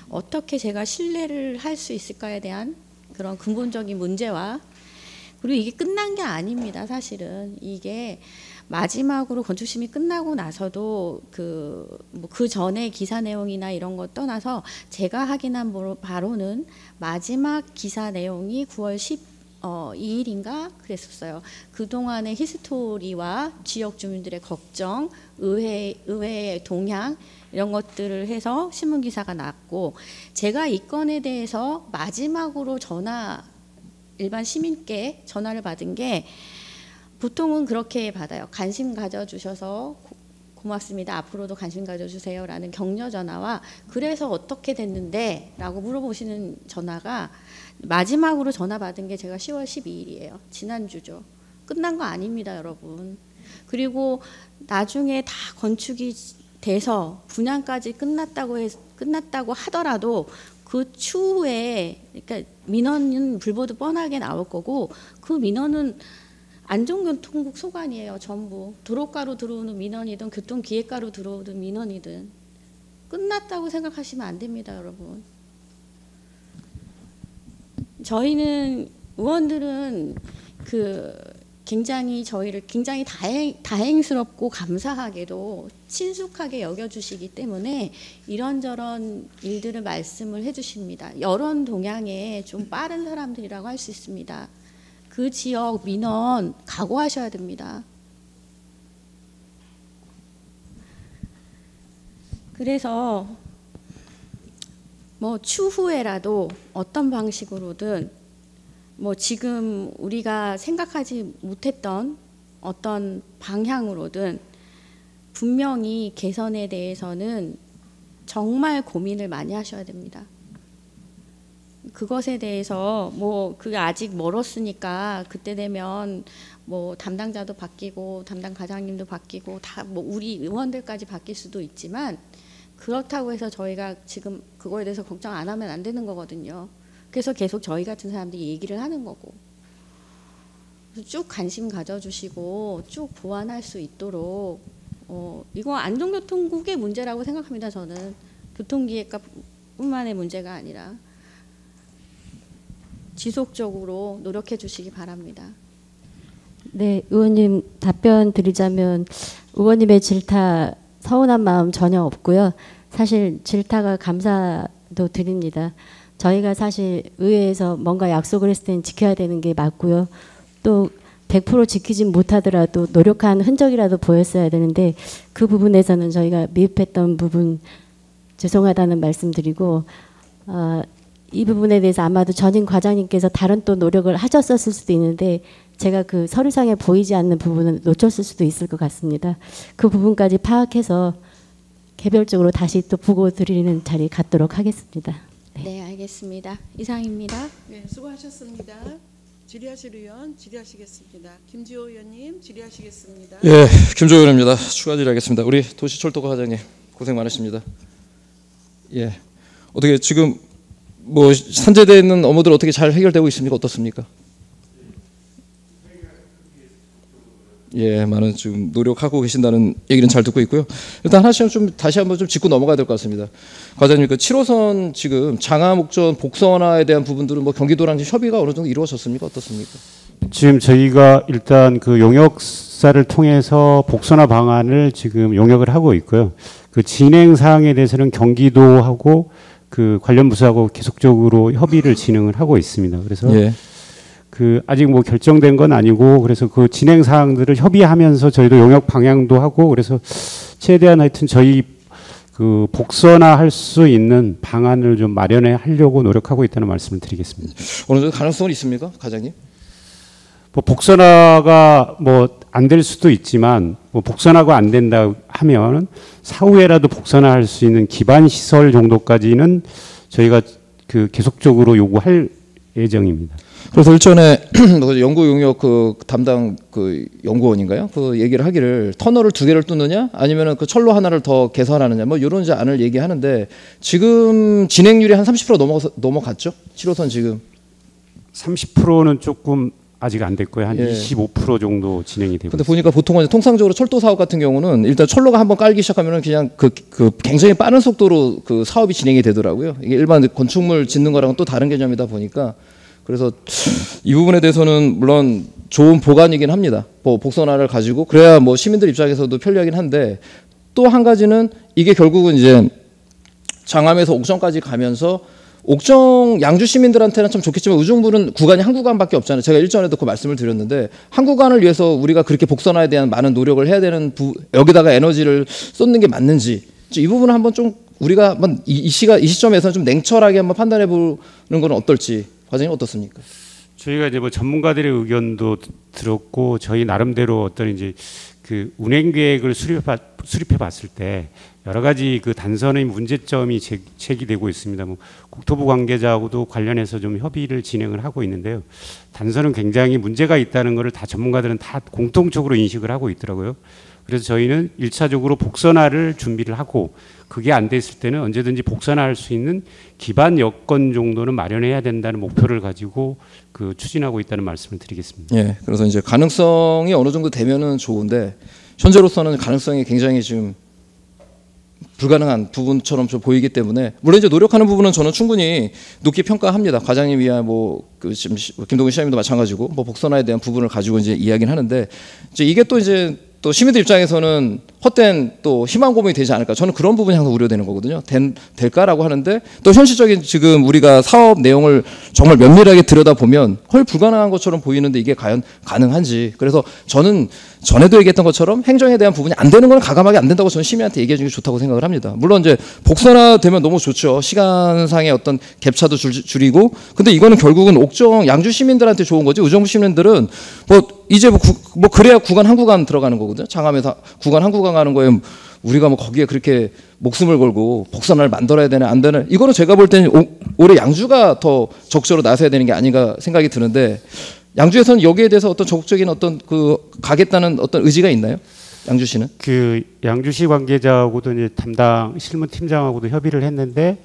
어떻게 제가 신뢰를 할 수 있을까에 대한 그런 근본적인 문제와 그리고 이게 끝난 게 아닙니다. 사실은 이게 마지막으로 건축심이 끝나고 나서도 그 전에 기사 내용이나 이런 것 떠나서 제가 확인한 바로는 마지막 기사 내용이 9월 12일인가 그랬었어요. 그동안의 히스토리와 지역 주민들의 걱정, 의회의 동향 이런 것들을 해서 신문 기사가 났고 제가 이 건에 대해서 마지막으로 일반 시민께 전화를 받은 게 보통은 그렇게 받아요. 관심 가져주셔서 고맙습니다. 앞으로도 관심 가져주세요. 라는 격려 전화와 그래서 어떻게 됐는데? 라고 물어보시는 전화가 마지막으로 전화 받은 게 제가 10월 12일이에요. 지난주죠. 끝난 거 아닙니다, 여러분. 그리고 나중에 다 건축이 돼서 분양까지 끝났다고 하더라도 그 추후에 그러니까 민원은 불보듯 뻔하게 나올 거고 그 민원은 안전교통국 소관이에요. 전부 도로가로 들어오는 민원이든 교통기획가로 들어오는 민원이든 끝났다고 생각하시면 안 됩니다, 여러분. 저희는 의원들은 저희를 굉장히 다행스럽고 감사하게도 친숙하게 여겨주시기 때문에 이런저런 일들을 말씀을 해주십니다. 여론 동향에 좀 빠른 사람들이라고 할 수 있습니다. 그 지역 민원 각오하셔야 됩니다. 그래서 뭐 추후에라도 어떤 방식으로든 뭐 지금 우리가 생각하지 못했던 어떤 방향으로든 분명히 개선에 대해서는 정말 고민을 많이 하셔야 됩니다. 그것에 대해서 뭐 그게 아직 멀었으니까 그때 되면 뭐 담당자도 바뀌고 담당 과장님도 바뀌고 다 뭐 우리 의원들까지 바뀔 수도 있지만 그렇다고 해서 저희가 지금 그거에 대해서 걱정 안 하면 안 되는 거거든요. 그래서 계속 저희 같은 사람들이 얘기를 하는 거고 쭉 관심 가져주시고 쭉 보완할 수 있도록 이거 안전교통국의 문제라고 생각합니다. 저는 교통기획과뿐만의 문제가 아니라 지속적으로 노력해 주시기 바랍니다. 네, 의원님 답변 드리자면 의원님의 질타 서운한 마음 전혀 없고요. 사실 질타가 감사도 드립니다. 저희가 사실 의회에서 뭔가 약속을 했을 때는 지켜야 되는 게 맞고요. 또 100% 지키진 못하더라도 노력한 흔적이라도 보였어야 되는데 그 부분에서는 저희가 미흡했던 부분 죄송하다는 말씀드리고 이 부분에 대해서 아마도 전임 과장님께서 다른 또 노력을 하셨었을 수도 있는데 제가 그 서류상에 보이지 않는 부분은 놓쳤을 수도 있을 것 같습니다. 그 부분까지 파악해서 개별적으로 다시 또 보고 드리는 자리 갖도록 하겠습니다. 네, 알겠습니다. 이상입니다. 네, 수고하셨습니다. 질의하실 의원 질의하시겠습니다. 김지호 의원님 질의하시겠습니다. 예, 김지호 의원입니다. 추가 질의하겠습니다. 우리 도시철도과 과장님 고생 많으십니다. 예, 어떻게 지금 뭐 산재되어 있는 업무들 어떻게 잘 해결되고 있습니까? 어떻습니까? 예, 많은 지금 노력하고 계신다는 얘기는 잘 듣고 있고요. 일단 하나씩 좀 다시 한번 좀 짚고 넘어가야 될 것 같습니다. 과장님, 그 7호선 지금 장암옥전 복선화에 대한 부분들은 뭐 경기도랑 협의가 어느 정도 이루어졌습니까? 어떻습니까? 지금 저희가 일단 그 용역사를 통해서 복선화 방안을 지금 용역을 하고 있고요. 그 진행 사항에 대해서는 경기도하고 그 관련 부서하고 계속적으로 협의를 진행을 하고 있습니다. 그래서 예. 그 아직 뭐 결정된 건 아니고 그래서 그 진행 사항들을 협의하면서 저희도 용역 방향도 하고 그래서 최대한 하여튼 저희 그 복선화할 수 있는 방안을 좀 마련해 하려고 노력하고 있다는 말씀을 드리겠습니다. 어느 정도 가능성은 있습니까, 과장님? 뭐 복선화가 뭐 안 될 수도 있지만 뭐 복선화가 안 된다 하면 사후에라도 복선화할 수 있는 기반 시설 정도까지는 저희가 그 계속적으로 요구할 예정입니다. 그래서 일전에 연구 용역 그 담당 그 연구원인가요? 그 얘기를 하기를 터널을 2개를 뚫느냐 아니면은 그 철로 하나를 더 개선하느냐 뭐 이런 안을 얘기하는데 지금 진행률이 한 30% 넘어갔죠? 7호선 지금 30%는 조금 아직 안 됐고요. 한 예. 25% 정도 진행이 되고. 근데 보니까 보통은 통상적으로 철도 사업 같은 경우는 일단 철로가 한번 깔기 시작하면은 그냥 그 굉장히 빠른 속도로 그 사업이 진행이 되더라고요. 이게 일반 건축물 짓는 거랑은 또 다른 개념이다 보니까 그래서 이 부분에 대해서는 물론 좋은 보관이긴 합니다. 뭐 복선화를 가지고 그래야 뭐 시민들 입장에서도 편리하긴 한데 또 한 가지는 이게 결국은 이제 장암에서 옥정까지 가면서 옥정 양주 시민들한테는 참 좋겠지만 의정부는 구간이 한 구간밖에 없잖아요. 제가 일전에도 그 말씀을 드렸는데 한 구간을 위해서 우리가 그렇게 복선화에 대한 많은 노력을 해야 되는 여기다가 에너지를 쏟는 게 맞는지 이 부분은 한번 좀 우리가 한번 이 시점에서 좀 냉철하게 한번 판단해 보는 건 어떨지 과장님 어떻습니까? 저희가 이제 뭐 전문가들의 의견도 들었고 저희 나름대로 어떤 이제 그 운행 계획을 수립해 봤을 때 여러 가지 그 단선의 문제점이 제기되고 있습니다. 뭐 국토부 관계자하고도 관련해서 좀 협의를 진행을 하고 있는데요. 단선은 굉장히 문제가 있다는 것을 다 전문가들은 다 공통적으로 인식을 하고 있더라고요. 그래서 저희는 1차적으로 복선화를 준비를 하고 그게 안 됐을 때는 언제든지 복선화할 수 있는 기반 여건 정도는 마련해야 된다는 목표를 가지고 그 추진하고 있다는 말씀을 드리겠습니다. 예, 그래서 이제 가능성이 어느 정도 되면은 좋은데 현재로서는 가능성이 굉장히 지금 불가능한 부분처럼 좀 보이기 때문에 물론 이제 노력하는 부분은 저는 충분히 높게 평가합니다. 과장님이야 뭐그 지금 김동근 시장님도 마찬가지고 뭐 복선화에 대한 부분을 가지고 이제 이야기는 하는데 이제 이게 또 이제 또 시민들 입장에서는 헛된 또 희망 고문이 되지 않을까. 저는 그런 부분이 항상 우려되는 거거든요. 될까라고 하는데 또 현실적인 지금 우리가 사업 내용을 정말 면밀하게 들여다보면 거의 불가능한 것처럼 보이는데 이게 과연 가능한지. 그래서 저는 전에도 얘기했던 것처럼 행정에 대한 부분이 안 되는 건 가감하게 안 된다고 저는 시민한테 얘기해 주는 게 좋다고 생각을 합니다. 물론 이제 복선화되면 너무 좋죠. 시간상의 어떤 갭차도 줄이고. 근데 이거는 결국은 옥정 양주 시민들한테 좋은 거지. 의정부 시민들은 뭐 이제 뭐 그래야 구간 한 구간 들어가는 거거든요. 장암에서 구간 한 구간 가는 거에 우리가 뭐 거기에 그렇게 목숨을 걸고 복선화를 만들어야 되나 안 되나 이거는 제가 볼 때는 올해 양주가 더 적극적으로 나서야 되는 게 아닌가 생각이 드는데 양주에서는 여기에 대해서 어떤 적극적인 어떤 그 가겠다는 어떤 의지가 있나요? 양주시는? 그 양주시 관계자하고도 이제 담당 실무팀장하고도 협의를 했는데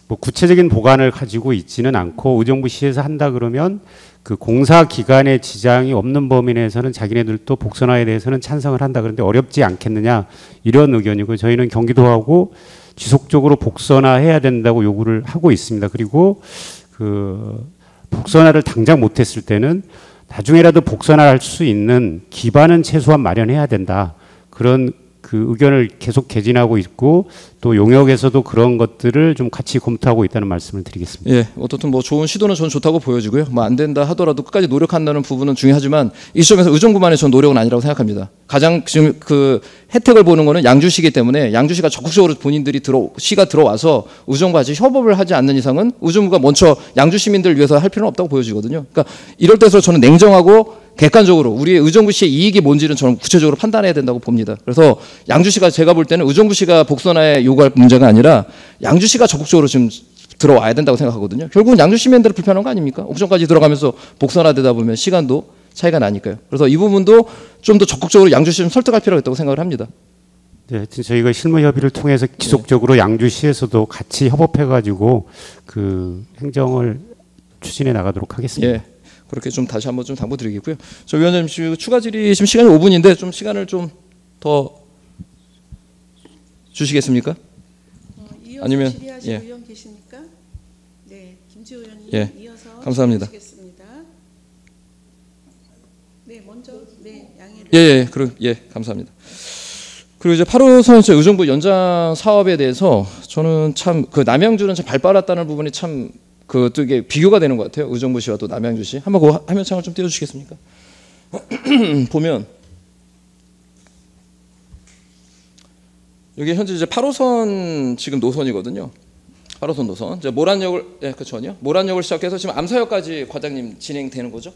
뭐 구체적인 보관을 가지고 있지는 않고 의정부시에서 한다 그러면 그 공사 기간에 지장이 없는 범위 내에서는 자기네들도 복선화에 대해서는 찬성을 한다. 그런데 어렵지 않겠느냐 이런 의견이고 저희는 경기도하고 지속적으로 복선화해야 된다고 요구를 하고 있습니다. 그리고 그 복선화를 당장 못했을 때는 나중에라도 복선화할 수 있는 기반은 최소한 마련해야 된다. 그런 그 의견을 계속 개진하고 있고 또 용역에서도 그런 것들을 좀 같이 검토하고 있다는 말씀을 드리겠습니다. 예, 어떻든 뭐 좋은 시도는 저는 좋다고 보여지고요. 뭐 안 된다 하더라도 끝까지 노력한다는 부분은 중요하지만 이 시점에서 의정부만의 전 노력은 아니라고 생각합니다. 가장 지금 그 혜택을 보는 거는 양주시기 때문에 양주시가 적극적으로 본인들이 시가 들어와서 의정부와 같이 협업을 하지 않는 이상은 의정부가 먼저 양주 시민들을 위해서 할 필요는 없다고 보여지거든요. 그러니까 이럴 때서 저는 냉정하고 객관적으로 우리의 의정부시의 이익이 뭔지는 저는 구체적으로 판단해야 된다고 봅니다. 그래서 양주시가 제가 볼 때는 의정부시가 복선화에 요구할 문제가 아니라 양주시가 적극적으로 지금 들어와야 된다고 생각하거든요. 결국은 양주 시민들을 불편한 거 아닙니까? 옥정까지 들어가면서 복선화되다 보면 시간도 차이가 나니까요. 그래서 이 부분도 좀 더 적극적으로 양주시 좀 설득할 필요가 있다고 생각을 합니다. 네, 하여튼 저희가 실무 협의를 통해서 지속적으로 양주시에서도 같이 협업해가지고 그 행정을 추진해 나가도록 하겠습니다. 예. 그렇게 좀 다시 한번 좀 당부드리겠고요. 저 위원장님 지금 추가 질의 지금 시간이 5분인데 좀 시간을 좀 더 주시겠습니까? 이어서 아니면 질의하실 예. 의원 계십니까? 네, 김지호 의원님 예. 이어서 감사합니다. 질의하시겠습니다. 네, 먼저 양해를. 예, 예, 감사합니다. 그리고 이제 8호선 의정부 연장 사업에 대해서 저는 참 그 남양주는 참 발빠랐다는 부분이 참 또 이게 비교가 되는 것 같아요. 의정부시와 또 남양주시. 한번 그 화면창을 좀 띄워주시겠습니까? 보면 여기 현재 이제 8호선 지금 노선이거든요. 8호선 노선. 이제 모란역을 그렇죠. 모란역을 시작해서 지금 암사역까지 과장님 진행되는 거죠?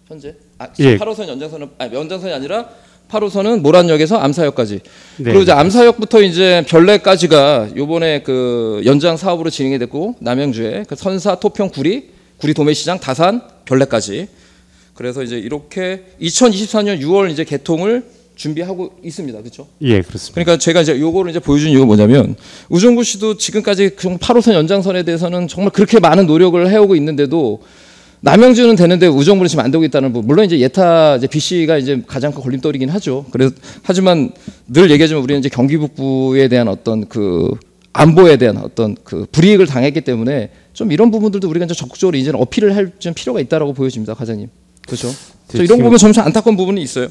현재? 예. 8호선 연장선이 아니라 8호선은 모란역에서 암사역까지. 네. 그리고 이제 암사역부터 이제 별내까지가 요번에 그 연장 사업으로 진행이 됐고 남양주에 그 선사, 토평, 구리 도매시장, 다산, 별내까지. 그래서 이제 이렇게 2024년 6월 이제 개통을 준비하고 있습니다. 그렇죠? 예, 그렇습니다. 그러니까 제가 이제 요거를 이제 보여준 이유가 뭐냐면 의정부시도 지금까지 8호선 연장선에 대해서는 정말 그렇게 많은 노력을 해오고 있는데도 남양주는 되는데 의정부는 지금 안 되고 있다는 부분. 물론 이제 예타 이제 BC가 이제 가장 큰 걸림돌이긴 하죠. 그래서 하지만 늘 얘기하지만 우리는 이제 경기 북부에 대한 어떤 그 안보에 대한 어떤 그 불이익을 당했기 때문에 좀 이런 부분들도 우리가 이제 적극적으로 이제는 어필을 할 좀 필요가 있다라고 보여집니다, 과장님. 그렇죠? 저 이런 부분 점차 안타까운 부분이 있어요.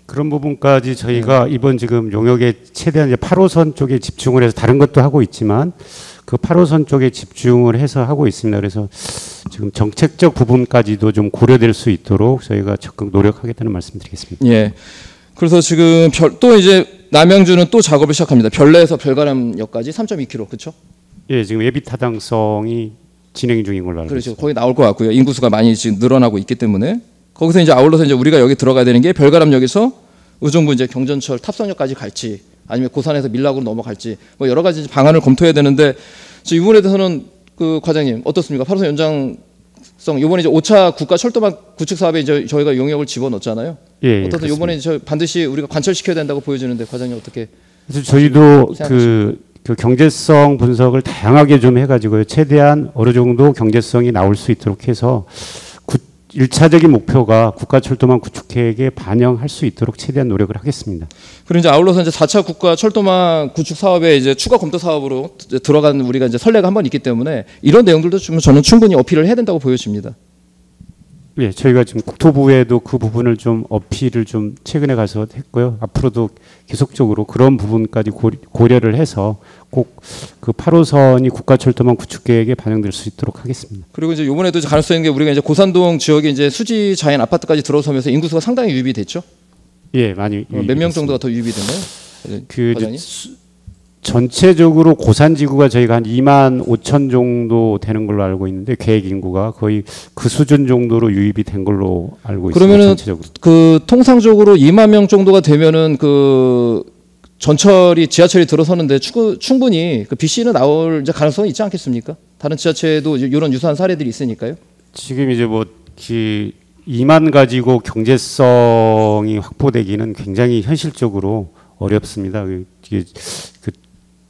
그런 부분까지 저희가 이번 지금 용역에 최대한 이제 8호선 쪽에 집중을 해서 다른 것도 하고 있지만 그 8호선 쪽에 집중을 해서 하고 있습니다. 그래서 지금 정책적 부분까지도 좀 고려될 수 있도록 저희가 적극 노력하겠다는 말씀드리겠습니다. 예. 그래서 지금 또 이제 남양주는 또 작업을 시작합니다. 별내에서 별가람역까지 3.2km, 그렇죠? 예, 지금 예비 타당성이 진행 중인 걸로 알고 그렇죠. 있습니다. 거의 나올 것 같고요. 인구수가 많이 지금 늘어나고 있기 때문에 거기서 이제 아울러서 이제 우리가 여기 들어가야 되는 게 별가람역에서 의정부 이제 경전철 탑선역까지 갈지 아니면 고산에서 밀락으로 넘어갈지 뭐 여러 가지 방안을 검토해야 되는데 이 부분에 대해서는 그 과장님 어떻습니까? 8호선 연장성 이번에 이제 5차 국가 철도망 구축 사업에 이제 저희가 용역을 집어넣었잖아요. 예, 어떻든 이번에 반드시 우리가 관철시켜야 된다고 보여지는데 과장님 어떻게? 그래서 저희도 그 경제성 분석을 다양하게 좀 해가지고요. 최대한 어느 정도 경제성이 나올 수 있도록 해서 1차적인 목표가 국가철도망 구축 계획에 반영할 수 있도록 최대한 노력을 하겠습니다. 그리고 이제 아울러서 이제 4차 국가 철도망 구축 사업에 이제 추가 검토 사업으로 들어간 우리가 이제 선례가 한 번 있기 때문에 이런 내용들도 좀 저는 충분히 어필을 해야 된다고 보여집니다. 예, 저희가 지금 국토부에도 그 부분을 좀 어필을 좀 최근에 가서 했고요. 앞으로도 계속적으로 그런 부분까지 고려를 해서 꼭 그 8호선이 국가철도망 구축 계획에 반영될 수 있도록 하겠습니다. 그리고 이제 이번에도 가능성인 게 우리가 이제 고산동 지역에 이제 수지 자연 아파트까지 들어서면서 인구수가 상당히 유입이 됐죠. 예, 많이. 몇 명 정도가 더 유입이 됐나요? 그 전체적으로 고산지구가 저희가 한 2만 5천 정도 되는 걸로 알고 있는데 계획 인구가 거의 그 수준 정도로 유입이 된 걸로 알고 있습니다. 그러면은 전체적으로. 그 통상적으로 2만 명 정도가 되면은 그 전철이 지하철이 들어서는데 충분히 그 BC는 나올 이제 가능성이 있지 않겠습니까? 다른 지자체도 이런 유사한 사례들이 있으니까요. 지금 이제 뭐 그 2만 가지고 경제성이 확보되기는 굉장히 현실적으로 어렵습니다. 그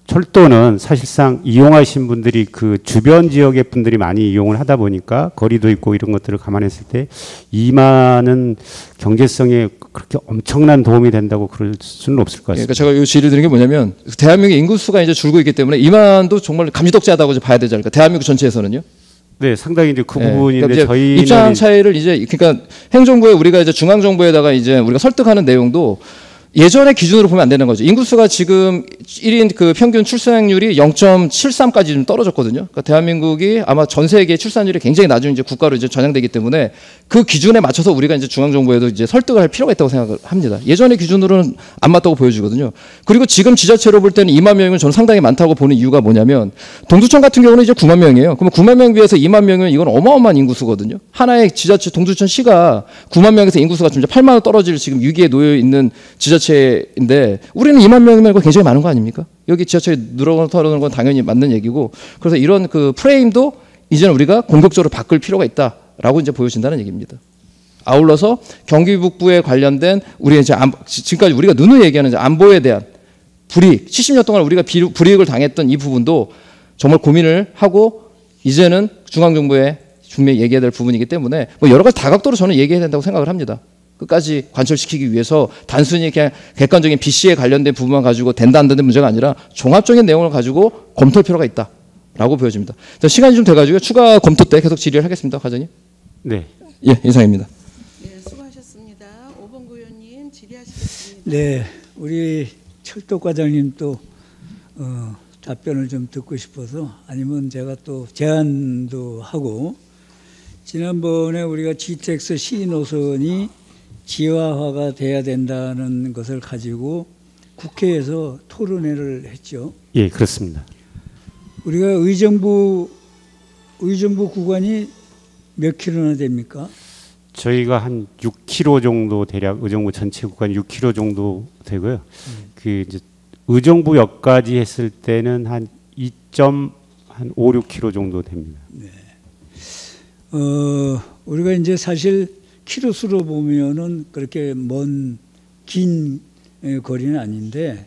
철도는 사실상 이용하신 분들이 그 주변 지역의 분들이 많이 이용을 하다 보니까 거리도 있고 이런 것들을 감안했을 때 2만은 경제성에 그렇게 엄청난 도움이 된다고 그럴 수는 없을 것 같습니다. 그러니까 제가 이 질의를 드린 게 뭐냐면 대한민국의 인구수가 이제 줄고 있기 때문에 2만도 정말 감지덕지하다고 이제 봐야 되지 않을까? 대한민국 전체에서는요. 네, 상당히 이제 그 부분인데 그러니까 저희 입장 차이를 이제 그러니까 행정부에 우리가 이제 중앙 정부에다가 이제 우리가 설득하는 내용도 예전의 기준으로 보면 안 되는 거죠. 인구수가 지금 1인 그 평균 출산율이 0.73까지 좀 떨어졌거든요. 그러니까 대한민국이 아마 전 세계 출산율이 굉장히 낮은 이제 국가로 이제 전향되기 때문에 그 기준에 맞춰서 우리가 이제 중앙 정부에도 이제 설득을 할 필요가 있다고 생각을 합니다. 예전의 기준으로는 안 맞다고 보여지거든요. 그리고 지금 지자체로 볼 때는 2만 명이면 저는 상당히 많다고 보는 이유가 뭐냐면 동두천 같은 경우는 이제 9만 명이에요. 그러면 9만 명 비해서 2만 명이면 이건 어마어마한 인구수거든요. 하나의 지자체 동두천 시가 9만 명에서 인구수가 좀 이제 8만으로 떨어질 지금 위기에 놓여 있는 지자체인데 우리는 2만 명이면 굉장히 많은 거 아닙니까? 여기 지하철이 늘어나는 건 당연히 맞는 얘기고 그래서 이런 그 프레임도 이제는 우리가 공격적으로 바꿀 필요가 있다라고 이제 보여진다는 얘기입니다. 아울러서 경기 북부에 관련된 우리 이제 지금까지 우리가 누누이 얘기하는 이제 안보에 대한 불이익 70년 동안 우리가 불이익을 당했던 이 부분도 정말 고민을 하고 이제는 중앙정부에 분명히 얘기해야 될 부분이기 때문에 뭐 여러 가지 다각도로 저는 얘기해야 된다고 생각을 합니다. 끝까지 관철시키기 위해서 단순히 그냥 객관적인 BC에 관련된 부분만 가지고 된다 안 된다 문제가 아니라 종합적인 내용을 가지고 검토할 필요가 있다라고 보여집니다. 시간이 좀 돼가지고 추가 검토 때 계속 질의를 하겠습니다. 과장님. 네. 예, 이상입니다. 네, 수고하셨습니다. 5번 의원님 질의하시겠습니다. 네, 우리 철도 과장님 또 답변을 좀 듣고 싶어서 아니면 제가 또 제안도 하고 지난번에 우리가 GTX 시노선이 지하화가 돼야 된다는 것을 가지고 국회에서 토론회를 했죠. 예, 그렇습니다. 우리가 의정부 구간이 몇 킬로나 됩니까? 저희가 한 6km 정도 대략 의정부 전체 구간 6km 정도 되고요. 그 이제 의정부역까지 했을 때는 한 2.5, 6km 정도 됩니다. 네. 우리가 이제 사실 키로수로 보면은 그렇게 긴 거리는 아닌데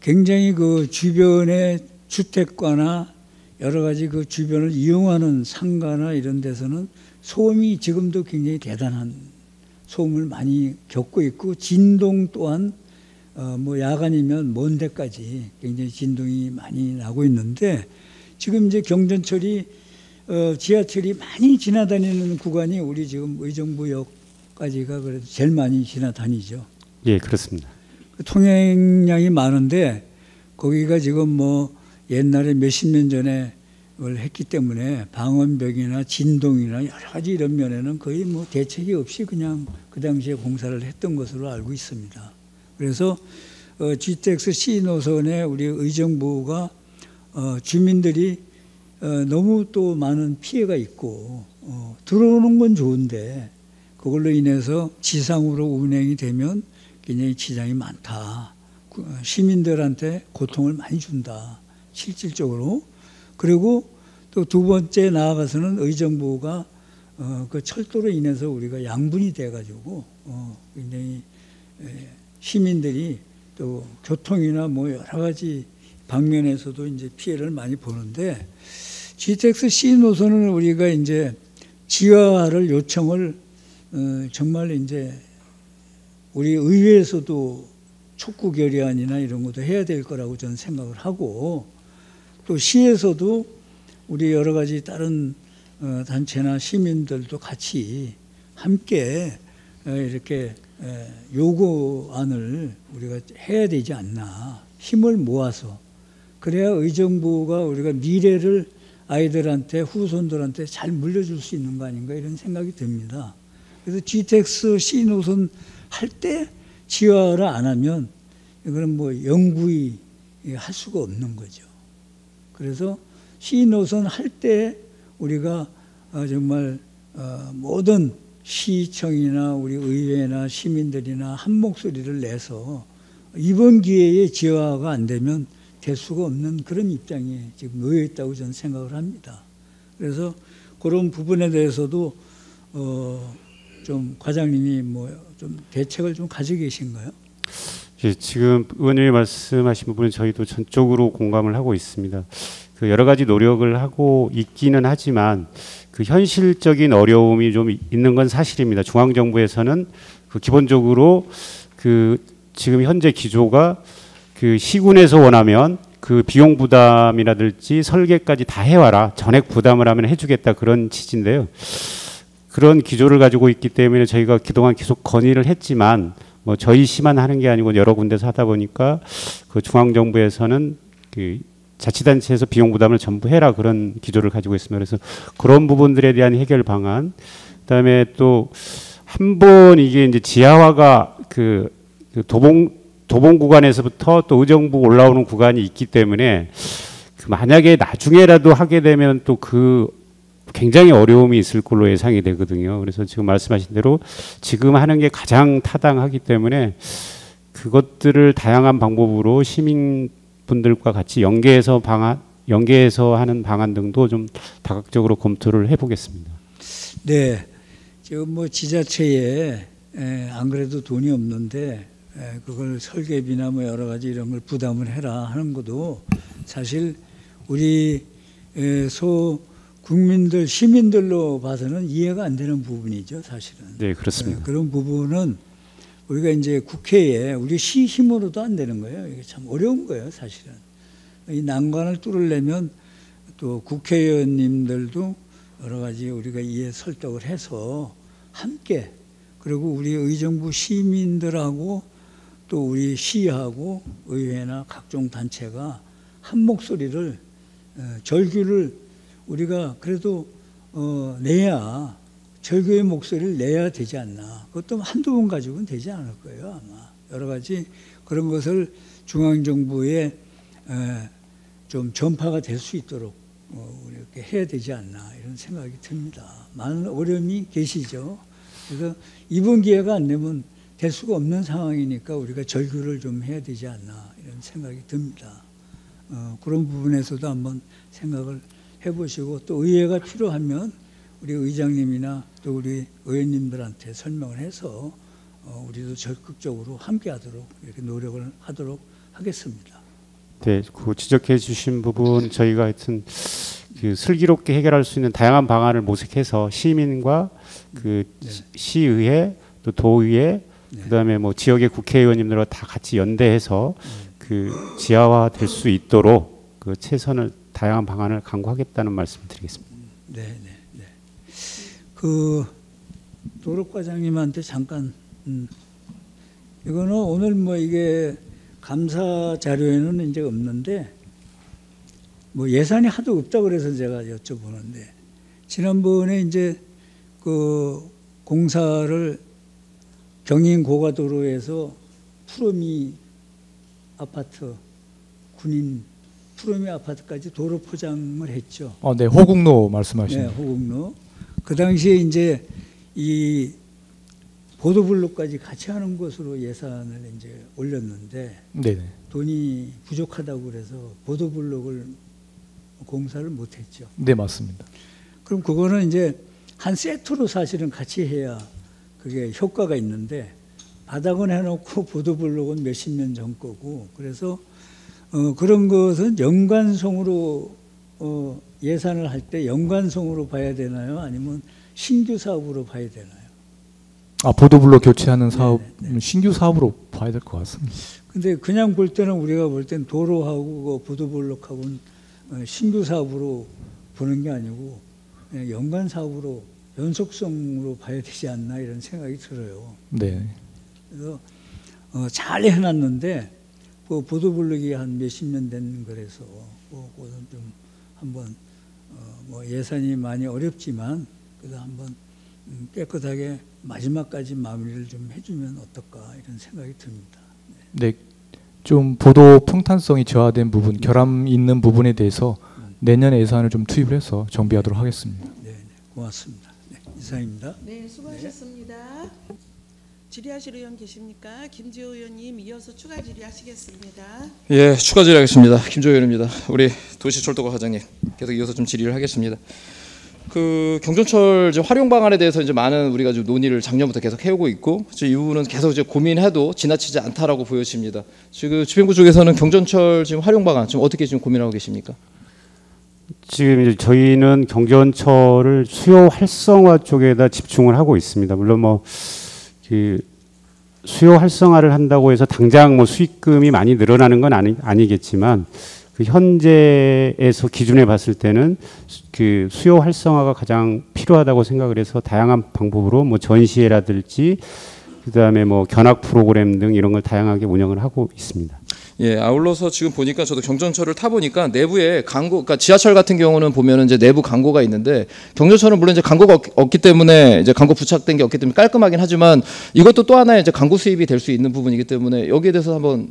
굉장히 그 주변의 주택가나 여러 가지 그 주변을 이용하는 상가나 이런 데서는 소음이 지금도 굉장히 대단한 소음을 많이 겪고 있고 진동 또한 뭐 야간이면 먼 데까지 굉장히 진동이 많이 나고 있는데 지금 이제 경전철이 지하철이 많이 지나다니는 구간이 우리 지금 의정부역까지가 그래도 제일 많이 지나다니죠. 예, 그렇습니다. 통행량이 많은데 거기가 지금 뭐 옛날에 몇십 년 전에 걸 했기 때문에 방언벽이나 진동이나 여러 가지 이런 면에는 거의 뭐 대책이 없이 그냥 그 당시에 공사를 했던 것으로 알고 있습니다. 그래서 GTX C 노선에 우리 의정부가 주민들이 너무 또 많은 피해가 있고 들어오는 건 좋은데 그걸로 인해서 지상으로 운행이 되면 굉장히 지장이 많다. 시민들한테 고통을 많이 준다. 실질적으로. 그리고 또 두 번째 나아가서는 의정부가 그 철도로 인해서 우리가 양분이 돼가지고 굉장히 시민들이 또 교통이나 뭐 여러 가지 방면에서도 이제 피해를 많이 보는데 GTX C 노선을 우리가 이제 지하화를 요청을 정말 이제 우리 의회에서도 촉구 결의안이나 이런 것도 해야 될 거라고 저는 생각을 하고 또 시에서도 우리 여러 가지 다른 단체나 시민들도 같이 함께 이렇게 요구안을 우리가 해야 되지 않나 힘을 모아서 그래야 의정부가 우리가 미래를 아이들한테 후손들한테 잘 물려줄 수 있는 거 아닌가 이런 생각이 듭니다. 그래서 GTX C 노선 할 때 지하화를 안 하면 이거는 뭐 영구히 할 수가 없는 거죠. 그래서 C 노선 할 때 우리가 정말 모든 시청이나 우리 의회나 시민들이나 한 목소리를 내서 이번 기회에 지하화가 안 되면 될 수가 없는 그런 입장에 지금 놓여 있다고 저는 생각을 합니다. 그래서 그런 부분에 대해서도 좀 과장님이 뭐 좀 대책을 좀 가지고 계신가요? 예, 지금 의원님이 말씀하신 부분은 저희도 전적으로 공감을 하고 있습니다. 그 여러 가지 노력을 하고 있기는 하지만 그 현실적인 어려움이 좀 있는 건 사실입니다. 중앙정부에서는 그 기본적으로 그 지금 현재 기조가 그 시군에서 원하면 그 비용 부담이라든지 설계까지 다 해와라. 전액 부담을 하면 해주겠다 그런 취지인데요. 그런 기조를 가지고 있기 때문에 저희가 그동안 계속 건의를 했지만 뭐 저희 시만 하는 게 아니고 여러 군데서 하다 보니까 그 중앙정부에서는 그 자치단체에서 비용 부담을 전부 해라 그런 기조를 가지고 있습니다. 그래서 그런 부분들에 대한 해결 방안, 그다음에 또 한 번 이게 이제 지하화가 그 도봉 구간에서부터 또 의정부 올라오는 구간이 있기 때문에 그 만약에 나중에라도 하게 되면 또 그 굉장히 어려움이 있을 걸로 예상이 되거든요. 그래서 지금 말씀하신 대로 지금 하는 게 가장 타당하기 때문에 그것들을 다양한 방법으로 시민분들과 같이 연계해서 하는 방안 등도 좀 다각적으로 검토를 해보겠습니다. 네, 지금 뭐 지자체에 안 그래도 돈이 없는데 그걸 설계비나 뭐 여러 가지 이런 걸 부담을 해라 하는 것도 사실 우리 국민들, 시민들로 봐서는 이해가 안 되는 부분이죠, 사실은. 네, 그렇습니다. 그런 부분은 우리가 이제 국회에 우리 시 힘으로도 안 되는 거예요. 이게 참 어려운 거예요, 사실은. 이 난관을 뚫으려면 또 국회의원님들도 여러 가지 우리가 이해 설득을 해서 함께 그리고 우리 의정부 시민들하고 또 우리 시하고 의회나 각종 단체가 한 목소리를 절규를 우리가 그래도 내야 절규의 목소리를 내야 되지 않나. 그것도 한두 번 가지고는 되지 않을 거예요, 아마. 여러 가지 그런 것을 중앙정부에 좀 전파가 될 수 있도록 이렇게 해야 되지 않나 이런 생각이 듭니다. 많은 어려움이 계시죠. 그래서 이번 기회가 안 되면 될 수가 없는 상황이니까 우리가 절규를 좀 해야 되지 않나 이런 생각이 듭니다. 그런 부분에서도 한번 생각을 해보시고 또 의회가 필요하면 우리 의장님이나 또 우리 의원님들한테 설명을 해서 우리도 적극적으로 함께하도록 이렇게 노력을 하도록 하겠습니다. 네, 그 지적해 주신 부분 저희가 하여튼 그 슬기롭게 해결할 수 있는 다양한 방안을 모색해서 시민과 그 시의회 또 도의회 그다음에 뭐 지역의 국회의원님들과 다 같이 연대해서 그 지하화 될 수 있도록 그 최선을 다양한 방안을 강구하겠다는 말씀을 드리겠습니다. 네, 네, 네. 그 도로과장님한테 잠깐 이거는 오늘 뭐 이게 감사 자료에는 이제 없는데 뭐 예산이 하도 없다 그래서 제가 여쭤보는데 지난번에 이제 그 공사를 경인 고가도로에서 푸르미 아파트 군인 푸르미 아파트까지 도로 포장을 했죠. 네, 호국로 말씀하시는. 네, 호국로. 그 당시에 이제 이 보도블록까지 같이 하는 것으로 예산을 이제 올렸는데 네네. 돈이 부족하다고 그래서 보도블록을 공사를 못했죠. 네, 맞습니다. 그럼 그거는 이제 한 세트로 사실은 같이 해야 그게 효과가 있는데 바닥은 해놓고 보도블록은 몇십 년 전 거고 그래서 그런 것은 연관성으로 예산을 할 때 연관성으로 봐야 되나요? 아니면 신규 사업으로 봐야 되나요? 아, 보도블록 교체하는 사업 네네. 신규 사업으로 봐야 될 것 같습니다. 근데 그냥 볼 때는 우리가 볼 땐 도로하고 그 보도블록하고는 신규 사업으로 보는 게 아니고 그냥 연관 사업으로 연속성으로 봐야 되지 않나 이런 생각이 들어요. 네. 그래서 잘 해놨는데 그 보도블록이 한 몇십 년 된 거라서 그거는 좀 한번 뭐 예산이 많이 어렵지만 그래도 한번 깨끗하게 마지막까지 마무리를 좀 해주면 어떨까 이런 생각이 듭니다. 네. 좀 보도 평탄성이 저하된 부분, 결함 있는 부분에 대해서 내년 예산을 좀 투입을 해서 정비하도록 하겠습니다. 네, 고맙습니다. 네, 이상입니다. 네, 수고하셨습니다. 질의하실 의원 계십니까? 김지호 의원님 이어서 추가 질의하시겠습니다. 예, 추가 질의하겠습니다. 김조현 의원입니다. 우리 도시철도과 과장님 계속 이어서 좀 질의를 하겠습니다. 그 경전철 이제 활용 방안에 대해서 이제 많은 우리가 좀 논의를 작년부터 계속 해오고 있고 이 부분은 계속 이제 고민해도 지나치지 않다라고 보여집니다. 지금 집행부 쪽에서는 경전철 지금 활용 방안 지금 어떻게 지금 고민하고 계십니까? 지금 이제 저희는 경전철을 수요 활성화 쪽에다 집중을 하고 있습니다. 물론 뭐 그 수요 활성화를 한다고 해서 당장 뭐 수익금이 많이 늘어나는 건 아니겠지만 그 현재에서 기준에 봤을 때는 그 수요 활성화가 가장 필요하다고 생각을 해서 다양한 방법으로 뭐 전시회라든지 그다음에 뭐 견학 프로그램 등 이런 걸 다양하게 운영을 하고 있습니다. 예, 아울러서 지금 보니까 저도 경전철을 타 보니까 내부에 광고, 그러니까 지하철 같은 경우는 보면은 이제 내부 광고가 있는데 경전철은 물론 이제 광고가 없기 때문에 이제 광고 부착된 게 없기 때문에 깔끔하긴 하지만 이것도 또 하나의 이제 광고 수입이 될 수 있는 부분이기 때문에 여기에 대해서 한번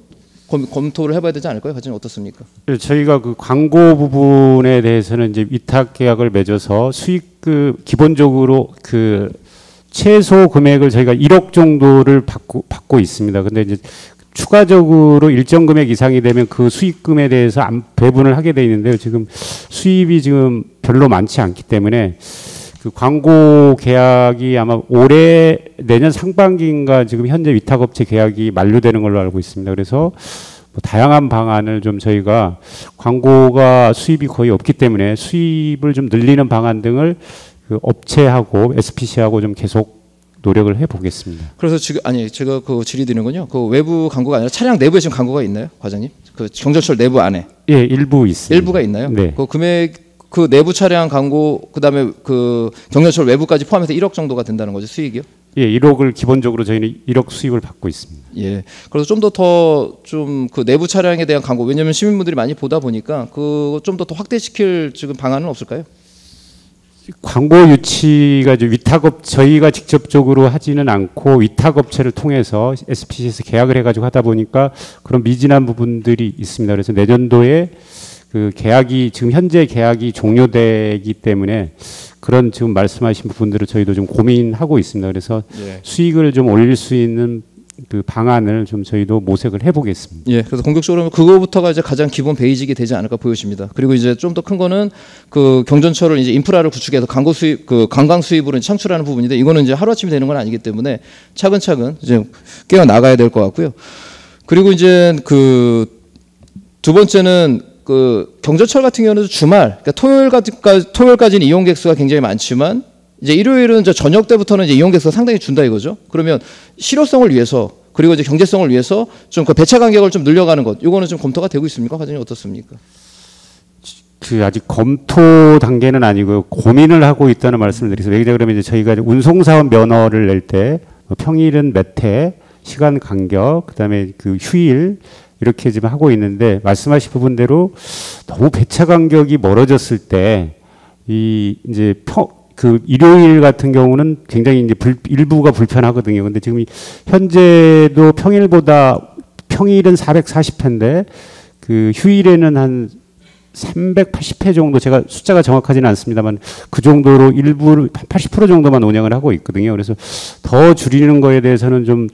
검토를 해봐야 되지 않을까요? 과장님 어떻습니까? 저희가 그 광고 부분에 대해서는 이제 위탁 계약을 맺어서 수익 기본적으로 그 최소 금액을 저희가 1억 정도를 받고 있습니다. 근데 이제 추가적으로 일정 금액 이상이 되면 그 수익금에 대해서 배분을 하게 돼 있는데요. 지금 수입이 지금 별로 많지 않기 때문에 그 광고 계약이 아마 올해 내년 상반기인가 지금 현재 위탁업체 계약이 만료되는 걸로 알고 있습니다. 그래서 뭐 다양한 방안을 좀 저희가 광고가 수입이 거의 없기 때문에 수입을 좀 늘리는 방안 등을 그 업체하고 SPC하고 좀 계속 노력을 해보겠습니다. 그래서 지금 아니 제가 그 질의드리는군요. 그 외부 광고가 아니라 차량 내부에 지금 광고가 있나요, 과장님? 그 경전철 내부 안에? 예, 일부 있습니다. 일부가 있나요? 네. 그 금액 그 내부 차량 광고 그다음에 그 경전철 외부까지 포함해서 1억 정도가 된다는 거죠, 수익이요? 예, 1억을 기본적으로 저희는 1억 수익을 받고 있습니다. 예. 그래서 좀 더 좀 그 내부 차량에 대한 광고, 왜냐하면 시민분들이 많이 보다 보니까 그 좀 더 확대시킬 지금 방안은 없을까요? 광고 유치가 저희가 직접적으로 하지는 않고 위탁업체를 통해서 SPC에서 계약을 해가지고 하다 보니까 그런 미진한 부분들이 있습니다. 그래서 내년도에 그 계약이 지금 현재 계약이 종료되기 때문에 그런 지금 말씀하신 부분들을 저희도 좀 고민하고 있습니다. 그래서 예. 수익을 좀 올릴 수 있는 그 방안을 좀 저희도 모색을 해보겠습니다. 예, 그래서 공격적으로 그거부터가 이제 가장 기본 베이직이 되지 않을까 보여집니다. 그리고 이제 좀 더 큰 거는 그 경전철을 이제 인프라를 구축해서 광고 수입, 그 관광 수입으로 창출하는 부분인데 이거는 이제 하루아침에 되는 건 아니기 때문에 차근차근 이제 깨어 나가야 될 것 같고요. 그리고 이제 그 두 번째는 그 경전철 같은 경우는 주말, 그러니까 토요일까지는 이용객 수가 굉장히 많지만 이제 일요일은 이제 저녁 때부터는 이제 이용객 수가 상당히 준다 이거죠. 그러면 실효성을 위해서 그리고 이제 경제성을 위해서 좀 그 배차 간격을 좀 늘려가는 것, 이거는 좀 검토가 되고 있습니까? 과장님 어떻습니까? 그 아직 검토 단계는 아니고요. 고민을 하고 있다는 말씀을 드리겠습니다. 왜냐 그러면 이제 저희가 운송사업 면허를 낼 때 평일은 몇 회, 시간 간격, 그다음에 그 휴일 이렇게 지금 하고 있는데 말씀하신 부분대로 너무 배차 간격이 멀어졌을 때 이 이제 그 일요일 같은 경우는 굉장히 이제 일부가 불편하거든요. 근데 지금 현재도 평일은 440회인데 그 휴일에는 한 380회 정도, 제가 숫자가 정확하지는 않습니다만 그 정도로 일부 80% 정도만 운영을 하고 있거든요. 그래서 더 줄이는 거에 대해서는 좀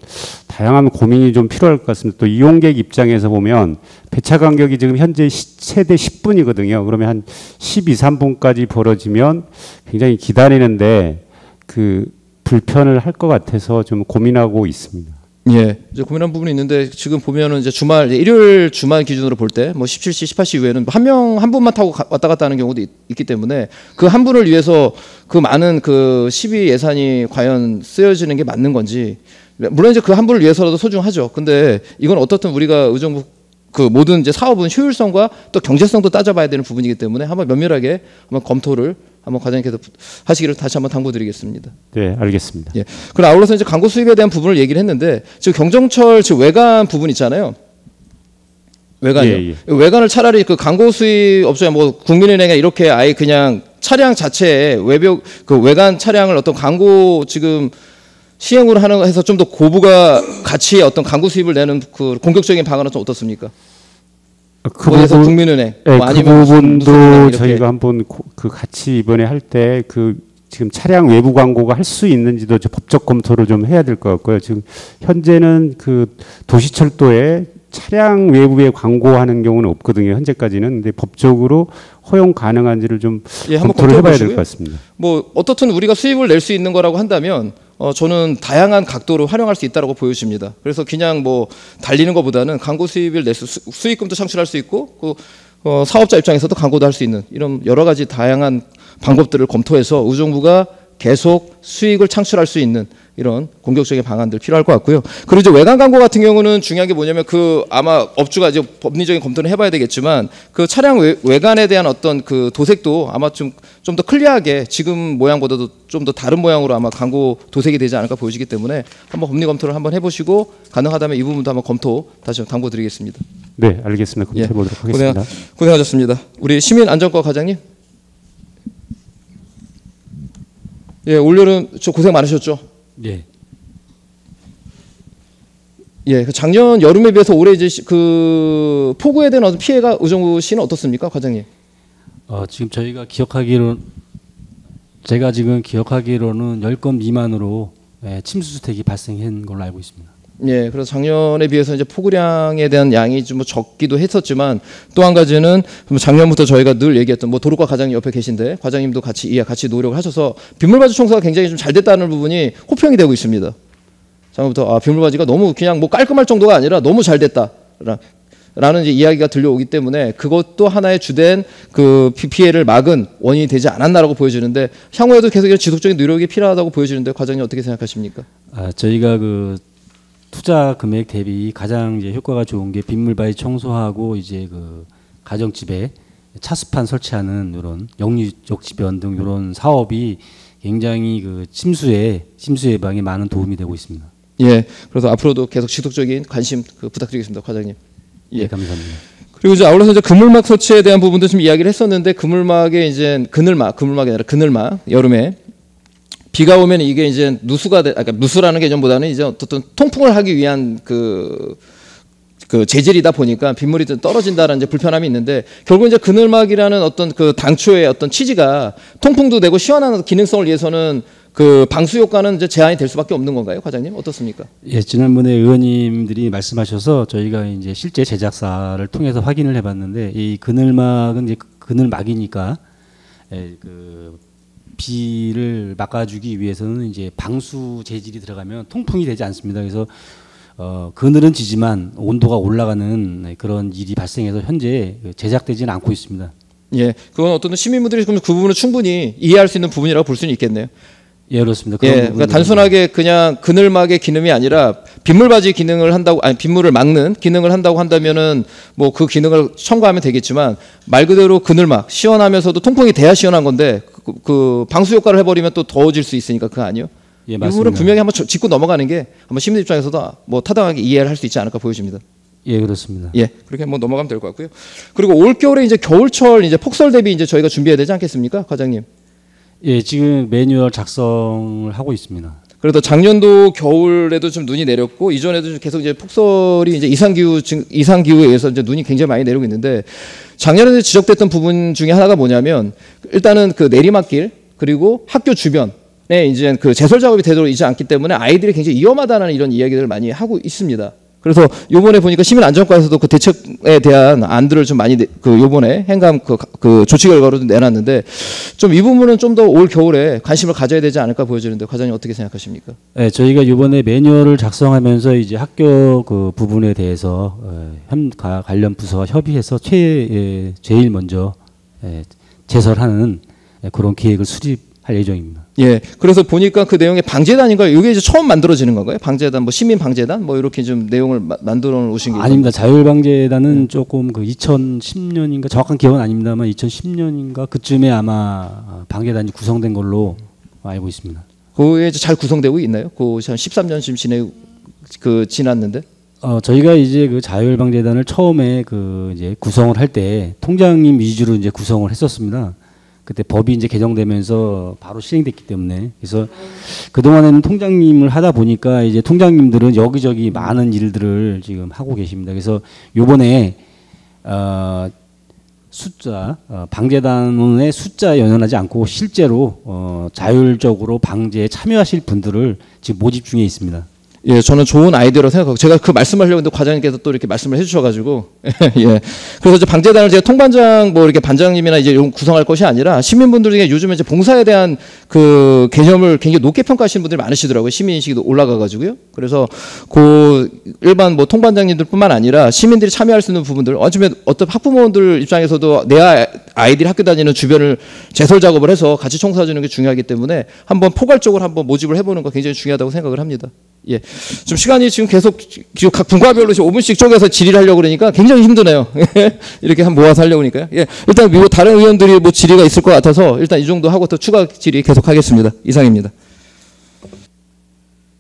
다양한 고민이 좀 필요할 것 같습니다. 또 이용객 입장에서 보면 배차 간격이 지금 현재 최대 10분이거든요. 그러면 한 12, 3분까지 벌어지면 굉장히 기다리는데 그 불편을 할 것 같아서 좀 고민하고 있습니다. 예, 이제 고민한 부분이 있는데 지금 보면은 이제 주말, 일요일 주말 기준으로 볼 때 뭐 17시, 18시 이후에는 한 분만 타고 왔다 갔다 하는 경우도 있기 때문에 그 한 분을 위해서 그 많은 그 시비 예산이 과연 쓰여지는 게 맞는 건지, 물론 이제 그 한 분을 위해서라도 소중하죠. 근데 이건 어떻든 우리가 의정부 그 모든 이제 사업은 효율성과 또 경제성도 따져봐야 되는 부분이기 때문에 한번 면밀하게 한번 검토를 한번 과장님께서 하시기를 다시 한번 당부드리겠습니다. 네, 알겠습니다. 예. 그리고 아울러서 이제 광고 수입에 대한 부분을 얘기를 했는데 지금 경정철 지금 외관 부분 있잖아요. 외관이요. 예, 예. 외관을 차라리 그 광고 수입 업체 뭐 국민은행에 이렇게 아예 그냥 차량 자체에 외벽 그 외관 차량을 어떤 광고 지금 시행으로 하는 해서 좀 더 고부가 가치의 어떤 광고 수입을 내는 그 공격적인 방안은 좀 어떻습니까? 그 어디서 부분, 국민은행, 네, 뭐 그 아니면 부분도 저희가 한번 그 같이 이번에 할 때 그 지금 차량 외부 광고가 할 수 있는지도 법적 검토를 좀 해야 될 것 같고요. 지금 현재는 그 도시철도에 차량 외부에 광고하는 경우는 없거든요. 현재까지는. 근데 법적으로 허용 가능한지를 좀 예, 한번 검토를 해봐야 될 보시고요. 것 같습니다. 뭐 어떻든 우리가 수입을 낼 수 있는 거라고 한다면 저는 다양한 각도로 활용할 수 있다고 보여집니다. 그래서 그냥 뭐 달리는 것보다는 광고 수입을 낼 수익금도 창출할 수 있고 그 사업자 입장에서도 광고도 할 수 있는 이런 여러 가지 다양한 방법들을 검토해서 의정부가 계속 수익을 창출할 수 있는 이런 공격적인 방안들 필요할 것 같고요. 그리고 이제 외관 광고 같은 경우는 중요한 게 뭐냐면 그 아마 업주가 이제 법리적인 검토를 해봐야 되겠지만 그 차량 외관에 대한 어떤 그 도색도 아마 좀 더 클리어하게 지금 모양보다도 좀 더 다른 모양으로 아마 광고 도색이 되지 않을까 보여지기 때문에 한번 법리 검토를 한번 해보시고 가능하다면 이 부분도 한번 검토 다시 당부드리겠습니다. 네, 알겠습니다. 검토해 보도록 하겠습니다. 고생하셨습니다. 우리 시민안전과 과장님. 예, 올여름 저 고생 많으셨죠? 네. 예, 그 작년 여름에 비해서 올해 이제 그 폭우에 대한 어떤 피해가 의정부시는 어떻습니까, 과장님? 지금 제가 지금 기억하기로는 10건 미만으로 침수주택이 발생한 걸로 알고 있습니다. 예, 그래서 작년에 비해서 이제 폭우량에 대한 양이 좀 적기도 했었지만 또 한 가지는 작년부터 저희가 늘 얘기했던 뭐 도로과 과장님 옆에 계신데 과장님도 같이 노력을 하셔서 빗물바지 청소가 굉장히 좀 잘 됐다는 부분이 호평이 되고 있습니다. 작년부터 빗물바지가 너무 그냥 뭐 깔끔할 정도가 아니라 너무 잘 됐다라는 이제 이야기가 들려오기 때문에 그것도 하나의 주된 그 피해를 막은 원인이 되지 않았나라고 보여지는데 향후에도 계속 이런 지속적인 노력이 필요하다고 보여지는데 과장님 어떻게 생각하십니까? 저희가 그 투자 금액 대비 가장 이제 효과가 좋은 게 빗물바위 청소하고 이제 그 가정집에 차스판 설치하는 이런 역지변 등 이런 사업이 굉장히 그 침수 예방에 많은 도움이 되고 있습니다. 예, 그래서 앞으로도 계속 지속적인 관심 부탁드리겠습니다, 과장님. 예, 감사합니다. 그리고 이제 아울러서 이제 그물막 설치에 대한 부분도 좀 이야기를 했었는데 그물막에 이제 그늘막이 아니라 그늘막 여름에 비가 오면 이게 이제 그러니까 누수라는 개념보다는 이제 어떤 통풍을 하기 위한 그 재질이다 보니까 빗물이 좀 떨어진다는 이제 불편함이 있는데 결국 이제 그늘막이라는 어떤 그 당초의 어떤 취지가 통풍도 되고 시원한 기능성을 위해서는 그 방수 효과는 이제 제한이 될 수밖에 없는 건가요, 과장님? 어떻습니까? 예, 지난번에 의원님들이 말씀하셔서 저희가 이제 실제 제작사를 통해서 확인을 해봤는데 이 그늘막은 이제 그늘막이니까 그 비를 막아주기 위해서는 이제 방수 재질이 들어가면 통풍이 되지 않습니다. 그래서 그늘은 지지만 온도가 올라가는 그런 일이 발생해서 현재 제작되지는 않고 있습니다. 예, 그건 어떤 시민분들이 그 부분을 충분히 이해할 수 있는 부분이라고 볼 수는 있겠네요. 예, 그렇습니다. 예, 그러니까 단순하게 그냥 그늘막의 기능이 아니라 빗물바지 기능을 한다고, 아니 빗물을 막는 기능을 한다고 한다면은 뭐 그 기능을 첨가하면 되겠지만 말 그대로 그늘막 시원하면서도 통풍이 돼야 시원한 건데 그 방수 효과를 해버리면 또 더워질 수 있으니까 그거 아니요? 예, 이 맞습니다. 부분은 분명히 한번 짚고 넘어가는 게 한번 시민 입장에서도 뭐 타당하게 이해를 할 수 있지 않을까 보여집니다. 예, 그렇습니다. 예, 그렇게 한번 넘어가면 될 것 같고요. 그리고 올 겨울에 이제 겨울철 이제 폭설 대비 이제 저희가 준비해야 되지 않겠습니까, 과장님? 예, 지금 매뉴얼 작성을 하고 있습니다. 그래도 작년도 겨울에도 좀 눈이 내렸고 이전에도 좀 계속 이제 폭설이 이제 이상기후에 의해서 이제 눈이 굉장히 많이 내리고 있는데 작년에 지적됐던 부분 중에 하나가 뭐냐면 일단은 그 내리막길 그리고 학교 주변에 이제 그 제설 작업이 되도록 있지 않기 때문에 아이들이 굉장히 위험하다는 이런 이야기들을 많이 하고 있습니다. 그래서 요번에 보니까 시민안전과에서도 그 대책에 대한 안들을 좀 많이 그 요번에 행감 그 조치 결과로도 내놨는데 좀 이 부분은 좀 더 올 겨울에 관심을 가져야 되지 않을까 보여지는데 과장님 어떻게 생각하십니까? 네, 저희가 이번에 매뉴얼을 작성하면서 이제 학교 그 부분에 대해서 관련 부서와 협의해서 제일 먼저 제설하는 그런 계획을 수립할 예정입니다. 예, 그래서 보니까 그 내용에 방재단인가요? 이게 이제 처음 만들어지는 건가요? 방재단, 뭐 시민 방재단, 뭐 이렇게 좀 내용을 만들어 놓으신 게 아닙니다. 자율방재단은 조금 그 2010년인가 정확한 기억은 아닙니다만 2010년인가 그쯤에 아마 방재단이 구성된 걸로 알고 있습니다. 그게 이제 잘 구성되고 있나요? 그 한 13년쯤 지났는데. 저희가 이제 그 자율방재단을 처음에 그 이제 구성을 할 때 통장님 위주로 이제 구성을 했었습니다. 그때 법이 이제 개정되면서 바로 시행됐기 때문에 그래서 그동안에는 통장님을 하다 보니까 이제 통장님들은 여기저기 많은 일들을 지금 하고 계십니다. 그래서 요번에 방재단의 숫자에 연연하지 않고 실제로 자율적으로 방재에 참여하실 분들을 지금 모집 중에 있습니다. 예, 저는 좋은 아이디어라고 생각하고 제가 그 말씀하려고 했는데 과장님께서 또 이렇게 말씀을 해주셔가지고 예, 그래서 이제 방재단을 제가 통반장 뭐 이렇게 반장님이나 이제 구성할 것이 아니라 시민분들 중에 요즘에 이제 봉사에 대한 그 개념을 굉장히 높게 평가하시는 분들이 많으시더라고요. 시민인식이 올라가가지고요. 그래서 그 일반 뭐 통반장님들뿐만 아니라 시민들이 참여할 수 있는 부분들, 어쩌면 어떤 학부모들 입장에서도 내 아이들이 학교 다니는 주변을 제설 작업을 해서 같이 청소해주는 게 중요하기 때문에 한번 포괄적으로 한번 모집을 해보는 거 굉장히 중요하다고 생각을 합니다. 예, 좀 시간이 지금 계속 각 분과별로 5분씩 쪼개서 질의를 하려고 그러니까 굉장히 힘드네요. 이렇게 한 모아서 하려고 하니까요. 예, 일단 뭐 다른 의원들이 뭐 질의가 있을 것 같아서 일단 이 정도 하고 또 추가 질의 계속 하겠습니다. 이상입니다.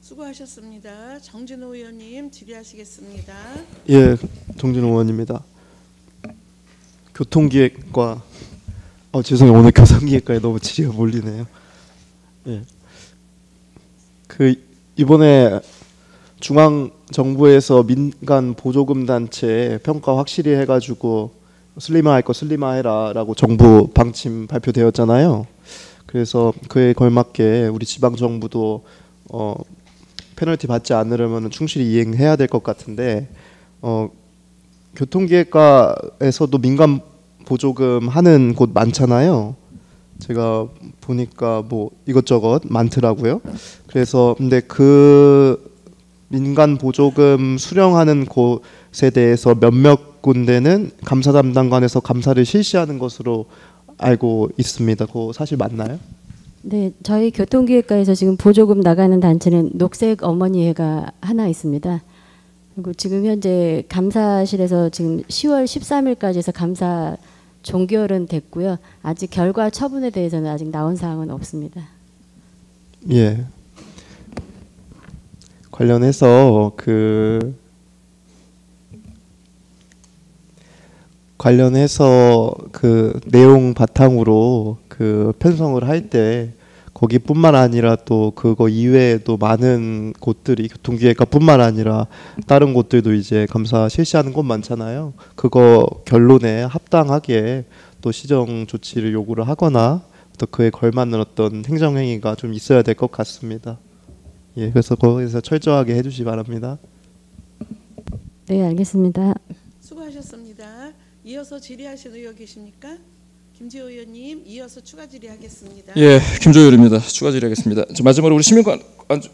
수고하셨습니다. 정진호 의원님 질의하시겠습니다. 예, 정진호 의원입니다. 교통기획과 죄송해요. 오늘 교통기획과에 너무 질의가 몰리네요. 예, 이번에 중앙 정부에서 민간 보조금 단체 평가 확실히 해가지고 슬림화할 거 슬림화해라라고 정부 방침 발표되었잖아요. 그래서 그에 걸맞게 우리 지방 정부도 페널티 받지 않으려면 충실히 이행해야 될 것 같은데 교통기획과에서도 민간 보조금 하는 곳 많잖아요. 제가 보니까 뭐 이것저것 많더라고요. 그래서 근데 그 민간 보조금 수령하는 곳에 대해서 몇몇 군데는 감사 담당관에서 감사를 실시하는 것으로 알고 있습니다. 그거 사실 맞나요? 네, 저희 교통기획과에서 지금 보조금 나가는 단체는 녹색 어머니회가 하나 있습니다. 그리고 지금 현재 감사실에서 지금 10월 13일까지 해서 감사 종결은 됐고요. 아직 결과 처분에 대해서는 아직 나온 사항은 없습니다. 예. 관련해서 그 내용 바탕으로 그 편성을 할 때 거기뿐만 아니라 또 그거 이외에도 많은 곳들이 교통기획과뿐만 아니라 다른 곳들도 이제 감사 실시하는 곳 많잖아요. 그거 결론에 합당하게 또 시정 조치를 요구를 하거나 또 그에 걸맞는 어떤 행정행위가 좀 있어야 될 것 같습니다. 예, 그래서 거기서 철저하게 해주시 바랍니다. 네, 알겠습니다. 수고하셨습니다. 이어서 질의하신 의원 계십니까? 김지호 의원님, 이어서 추가 질의하겠습니다. 예, 김조율입니다. 추가 질의하겠습니다. 마지막으로 우리 시민관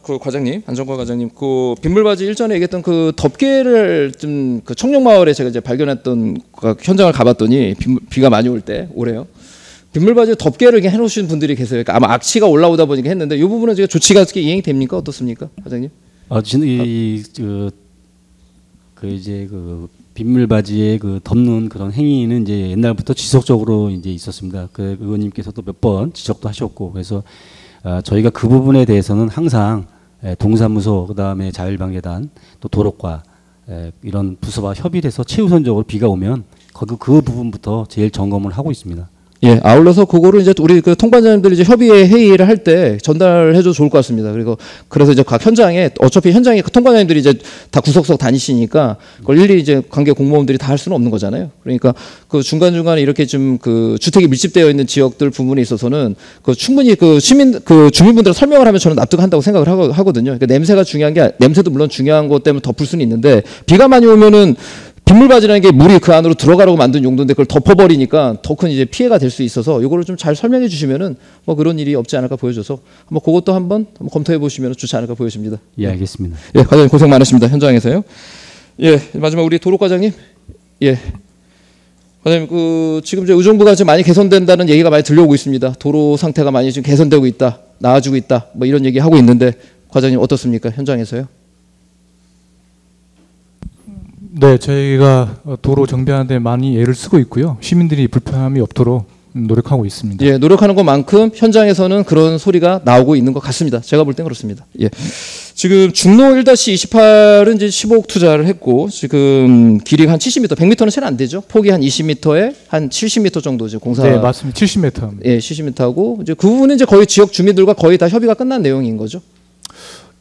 그 과장님, 안정과 과장님, 그 빗물바지 일전에 얘기했던 그 덮개를 좀 그 청룡마을에 제가 이제 발견했던 현장을 가봤더니 비가 많이 올 때 올해요. 빗물바지 덮개를 그냥 해놓으신 분들이 계세요. 그러니까 아마 악취가 올라오다 보니까 했는데 이 부분은 제가 조치가 어떻게 이행이 됩니까? 어떻습니까, 과장님? 이제 그 빗물바지에 그 덮는 그런 행위는 이제 옛날부터 지속적으로 이제 있었습니다. 그 의원님께서도 몇 번 지적도 하셨고, 그래서 저희가 그 부분에 대해서는 항상 동사무소, 그다음에 자율방재단, 또 도로과 이런 부서와 협의를 해서 최우선적으로 비가 오면 그 부분부터 제일 점검을 하고 있습니다. 예, 아울러서 그거를 이제 우리 그 통반장님들이 이제 협의회 회의를 할 때 전달해줘도 좋을 것 같습니다. 그래서 이제 각 현장에 어차피 현장에 그 통반장님들이 이제 다 구석구석 다니시니까 그걸 일일이 이제 관계 공무원들이 다 할 수는 없는 거잖아요. 그러니까 그 중간중간에 이렇게 좀 그 주택이 밀집되어 있는 지역들 부분에 있어서는 그 충분히 그 주민분들 설명을 하면 저는 납득한다고 생각을 하거든요. 그러니까 냄새가 중요한 게 냄새도 물론 중요한 것 때문에 덮을 수는 있는데 비가 많이 오면은 빗물바지라는 게 물이 그 안으로 들어가라고 만든 용도인데 그걸 덮어버리니까 더 큰 이제 피해가 될 수 있어서 이거를 좀 잘 설명해 주시면은 뭐 그런 일이 없지 않을까 보여져서 뭐 그것도 한번 검토해 보시면 좋지 않을까 보여집니다. 예, 알겠습니다. 예, 과장님 고생 많으십니다. 현장에서요. 예, 마지막 우리 도로과장님. 예. 과장님 그 지금 이제 의정부가 지금 많이 개선된다는 얘기가 많이 들려오고 있습니다. 도로 상태가 많이 지금 개선되고 있다, 나아지고 있다, 뭐 이런 얘기 하고 있는데 과장님 어떻습니까? 현장에서요? 네, 저희가 도로 정비하는 데 많이 애를 쓰고 있고요. 시민들이 불편함이 없도록 노력하고 있습니다. 예, 노력하는 것만큼 현장에서는 그런 소리가 나오고 있는 것 같습니다. 제가 볼 땐 그렇습니다. 예. 지금 중로 1-28은 이제 15억 투자를 했고 지금 길이가 한 70m, 100m는 채는 안 되죠. 폭이 한 20m에 한 70m 정도 이제 공사. 네, 맞습니다. 70m. 예, 70m고 이제 그 부분은 이제 거의 지역 주민들과 거의 다 협의가 끝난 내용인 거죠.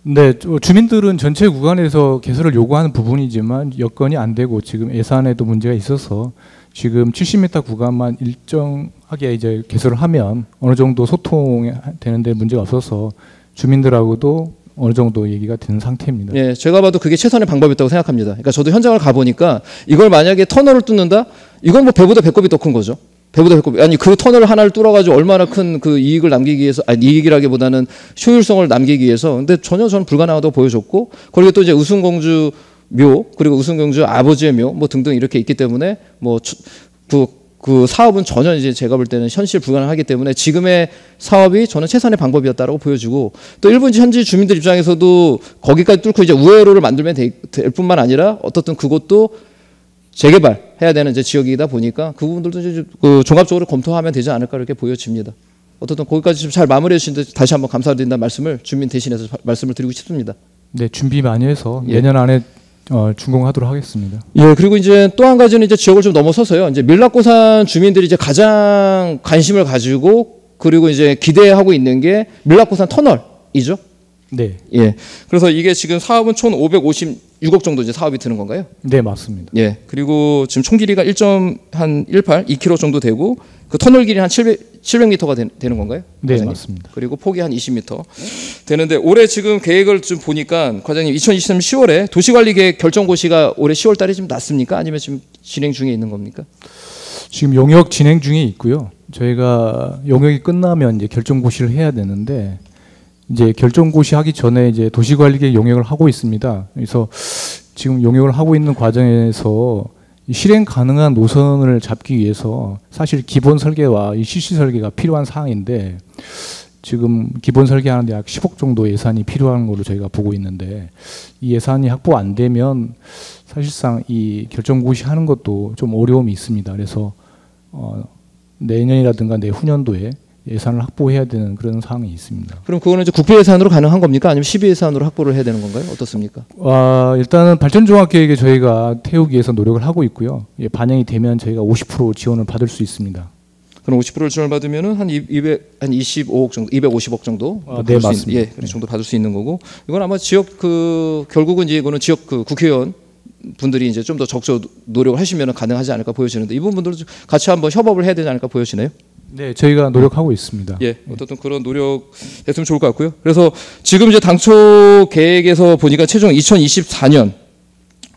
네, 주민들은 전체 구간에서 개설을 요구하는 부분이지만 여건이 안 되고 지금 예산에도 문제가 있어서 지금 70m 구간만 일정하게 이제 개설을 하면 어느 정도 소통되는데 문제가 없어서 주민들하고도 어느 정도 얘기가 되는 상태입니다. 예, 제가 봐도 그게 최선의 방법이었다고 생각합니다. 그러니까 저도 현장을 가보니까 이걸 만약에 터널을 뚫는다? 이건 뭐 배보다 배꼽이 더 큰 거죠. 배보다 배꼽이. 아니 그 터널 하나를 뚫어가지고 얼마나 큰 그 이익을 남기기 위해서, 아니 이익이라기보다는 효율성을 남기기 위해서. 근데 전혀 저는 불가능하다고 보여줬고, 그리고 또 이제 의순공주 묘, 그리고 의순공주 아버지의 묘, 뭐 등등 이렇게 있기 때문에 뭐 그 사업은 전혀 이제 제가 볼 때는 현실 불가능하기 때문에 지금의 사업이 저는 최선의 방법이었다라고 보여주고, 또 일부 현지 주민들 입장에서도 거기까지 뚫고 이제 우회로를 만들면 될 뿐만 아니라 어떻든 그것도 재개발해야 되는 이제 지역이다 보니까 그 부분들도 이제 그 종합적으로 검토하면 되지 않을까 이렇게 보여집니다. 어떻든 거기까지 좀 잘 마무리해 주신데 다시 한번 감사드린다는 말씀을 주민 대신해서 말씀을 드리고 싶습니다. 네, 준비 많이 해서 예. 내년 안에 준공하도록 하겠습니다. 예, 그리고 이제 또 한 가지는 이제 지역을 좀 넘어서서요. 이제 밀락고산 주민들이 이제 가장 관심을 가지고 그리고 이제 기대하고 있는 게 밀락고산 터널이죠. 네. 예. 그래서 이게 지금 사업은 총 556억 정도 이제 사업이 드는 건가요? 네, 맞습니다. 예. 그리고 지금 총 길이가 1.18, 2km 정도 되고 그 터널 길이 한 700m가 되는 건가요? 네, 과장님? 맞습니다. 그리고 폭이 한 20m 되는데 올해 지금 계획을 좀 보니까 과장님 2023년 10월에 도시관리계획 결정고시가 올해 10월 달에 지금 났습니까? 아니면 지금 진행 중에 있는 겁니까? 지금 용역 진행 중에 있고요. 저희가 용역이 끝나면 이제 결정고시를 해야 되는데 이제 결정고시 하기 전에 이제 도시관리계획 용역을 하고 있습니다. 그래서 지금 용역을 하고 있는 과정에서 실행 가능한 노선을 잡기 위해서 사실 기본 설계와 이 실시 설계가 필요한 사항인데 지금 기본 설계하는데 약 10억 정도 예산이 필요한 걸로 저희가 보고 있는데 이 예산이 확보 안 되면 사실상 이 결정고시 하는 것도 좀 어려움이 있습니다. 그래서 내년이라든가 내후년도에 예산을 확보해야 되는 그런 상황이 있습니다. 그럼 그거는 이제 국회 예산으로 가능한 겁니까? 아니면 시비 예산으로 확보를 해야 되는 건가요? 어떻습니까? 일단은 발전종합계획에 저희가 태우기 위해서 노력을 하고 있고요. 예, 반영이 되면 저희가 50% 지원을 받을 수 있습니다. 그럼 50%를 지원을 받으면은 한 25억 정도, 250억 정도. 네, 맞습니다. 예, 그 정도 받을 수 있는 거고. 이건 아마 지역 결국은 이제 이거는 지역 국회의원 분들이 이제 좀 더 적극 노력을 하시면 가능하지 않을까 보여지는데 이 부분들도 같이 한번 협업을 해야 되지 않을까 보여지나요? 네, 저희가 노력하고 있습니다. 예, 어떻든 그런 노력 했으면 좋을 것 같고요. 그래서 지금 이제 당초 계획에서 보니까 최종 2024년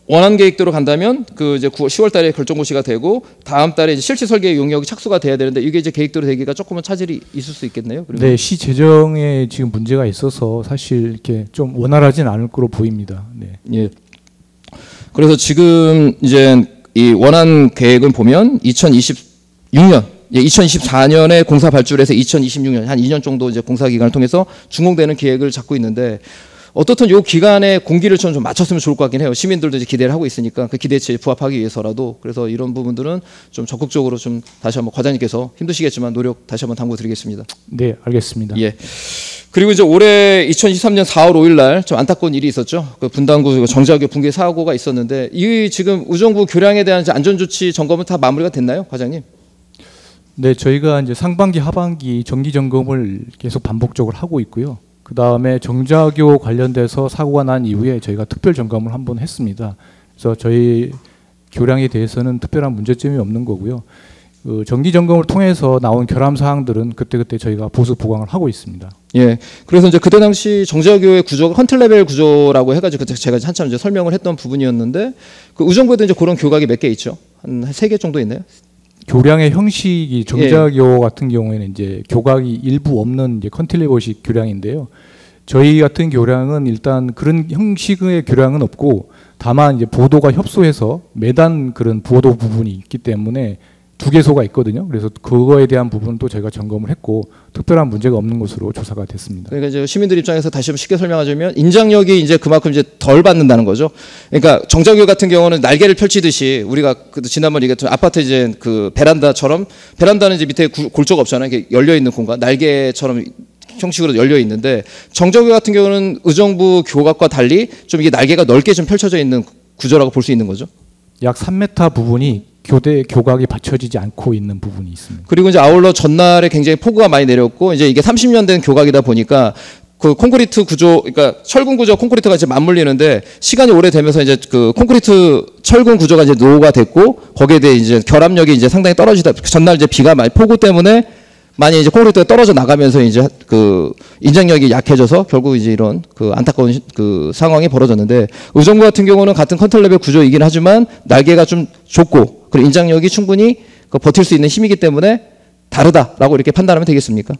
원안 계획대로 간다면 그 이제 10월 달에 결정고시가 되고 다음 달에 이제 실제 설계 용역이 착수가 돼야 되는데 이게 이제 계획대로 되기가 조금은 차질이 있을 수 있겠네요. 네, 시 재정에 지금 문제가 있어서 사실 이렇게 좀 원활하진 않을 거로 보입니다. 네. 예. 그래서 지금 이제 이 원안 계획을 보면 2026년, 2024년에 공사 발주해서 2026년 한 2년 정도 이제 공사 기간을 통해서 준공되는 계획을 잡고 있는데 어떻든 요 기간에 공기를 좀 맞췄으면 좋을 것 같긴 해요. 시민들도 이제 기대를 하고 있으니까 그 기대치에 부합하기 위해서라도 그래서 이런 부분들은 좀 적극적으로 좀 다시 한번 과장님께서 힘드시겠지만 노력 다시 한번 당부드리겠습니다. 네, 알겠습니다. 예. 그리고 이제 올해 2023년 4월 5일 날 좀 안타까운 일이 있었죠. 그 분당구 정자교 붕괴 사고가 있었는데 이 지금 의정부 교량에 대한 안전조치 점검은 다 마무리가 됐나요, 과장님? 네, 저희가 이제 상반기, 하반기 정기 점검을 계속 반복적으로 하고 있고요. 그 다음에 정자교 관련돼서 사고가 난 이후에 저희가 특별 점검을 한번 했습니다. 그래서 저희 교량에 대해서는 특별한 문제점이 없는 거고요. 그 정기 점검을 통해서 나온 결함 사항들은 그때그때 저희가 보수 보강을 하고 있습니다. 예. 그래서 이제 그때 당시 정자교의 구조가 컨트레벨 구조라고 해가지고 그때 제가 한참 이제 설명을 했던 부분이었는데 그 의정부에도 이제 그런 교각이 몇 개 있죠. 한 3개 정도 있나요? 교량의 형식이 정자교 같은 경우에는 이제 교각이 일부 없는 이제 컨틸레버식 교량인데요. 저희 같은 교량은 일단 그런 형식의 교량은 없고 다만 이제 보도가 협소해서 매단 그런 보도 부분이 있기 때문에 2개소가 있거든요. 그래서 그거에 대한 부분도 저희가 점검을 했고 특별한 문제가 없는 것으로 조사가 됐습니다. 그러니까 이제 시민들 입장에서 다시 한번 쉽게 설명하자면 인장력이 이제 그만큼 이제 덜 받는다는 거죠. 그러니까 정자교 같은 경우는 날개를 펼치듯이 우리가 지난번 얘기했던 아파트 이제 그 베란다처럼 베란다는 이제 밑에 골조가 없잖아요. 이렇게 열려 있는 공간, 날개처럼 형식으로 열려 있는데 정자교 같은 경우는 의정부 교각과 달리 좀 이게 날개가 넓게 좀 펼쳐져 있는 구조라고 볼 수 있는 거죠. 약 3m 부분이 교각이 받쳐지지 않고 있는 부분이 있습니다. 그리고 이제 아울러 전날에 굉장히 폭우가 많이 내렸고 이제 이게 30년 된 교각이다 보니까 그 콘크리트 구조, 그러니까 철근 구조 콘크리트가 이제 맞물리는데 시간이 오래되면서 이제 그 콘크리트 철근 구조가 이제 노후가 됐고 거기에 대해 이제 결합력이 이제 상당히 떨어지다. 전날 이제 비가 많이 폭우 때문에 많이 이제 콘크리트가 떨어져 나가면서 이제 그 인장력이 약해져서 결국 이제 이런 그 안타까운 그 상황이 벌어졌는데 의정부 같은 경우는 같은 컨트레벨 구조이긴 하지만 날개가 좀 좁고 그리고 인장력이 충분히 그 버틸 수 있는 힘이기 때문에 다르다라고 이렇게 판단하면 되겠습니까?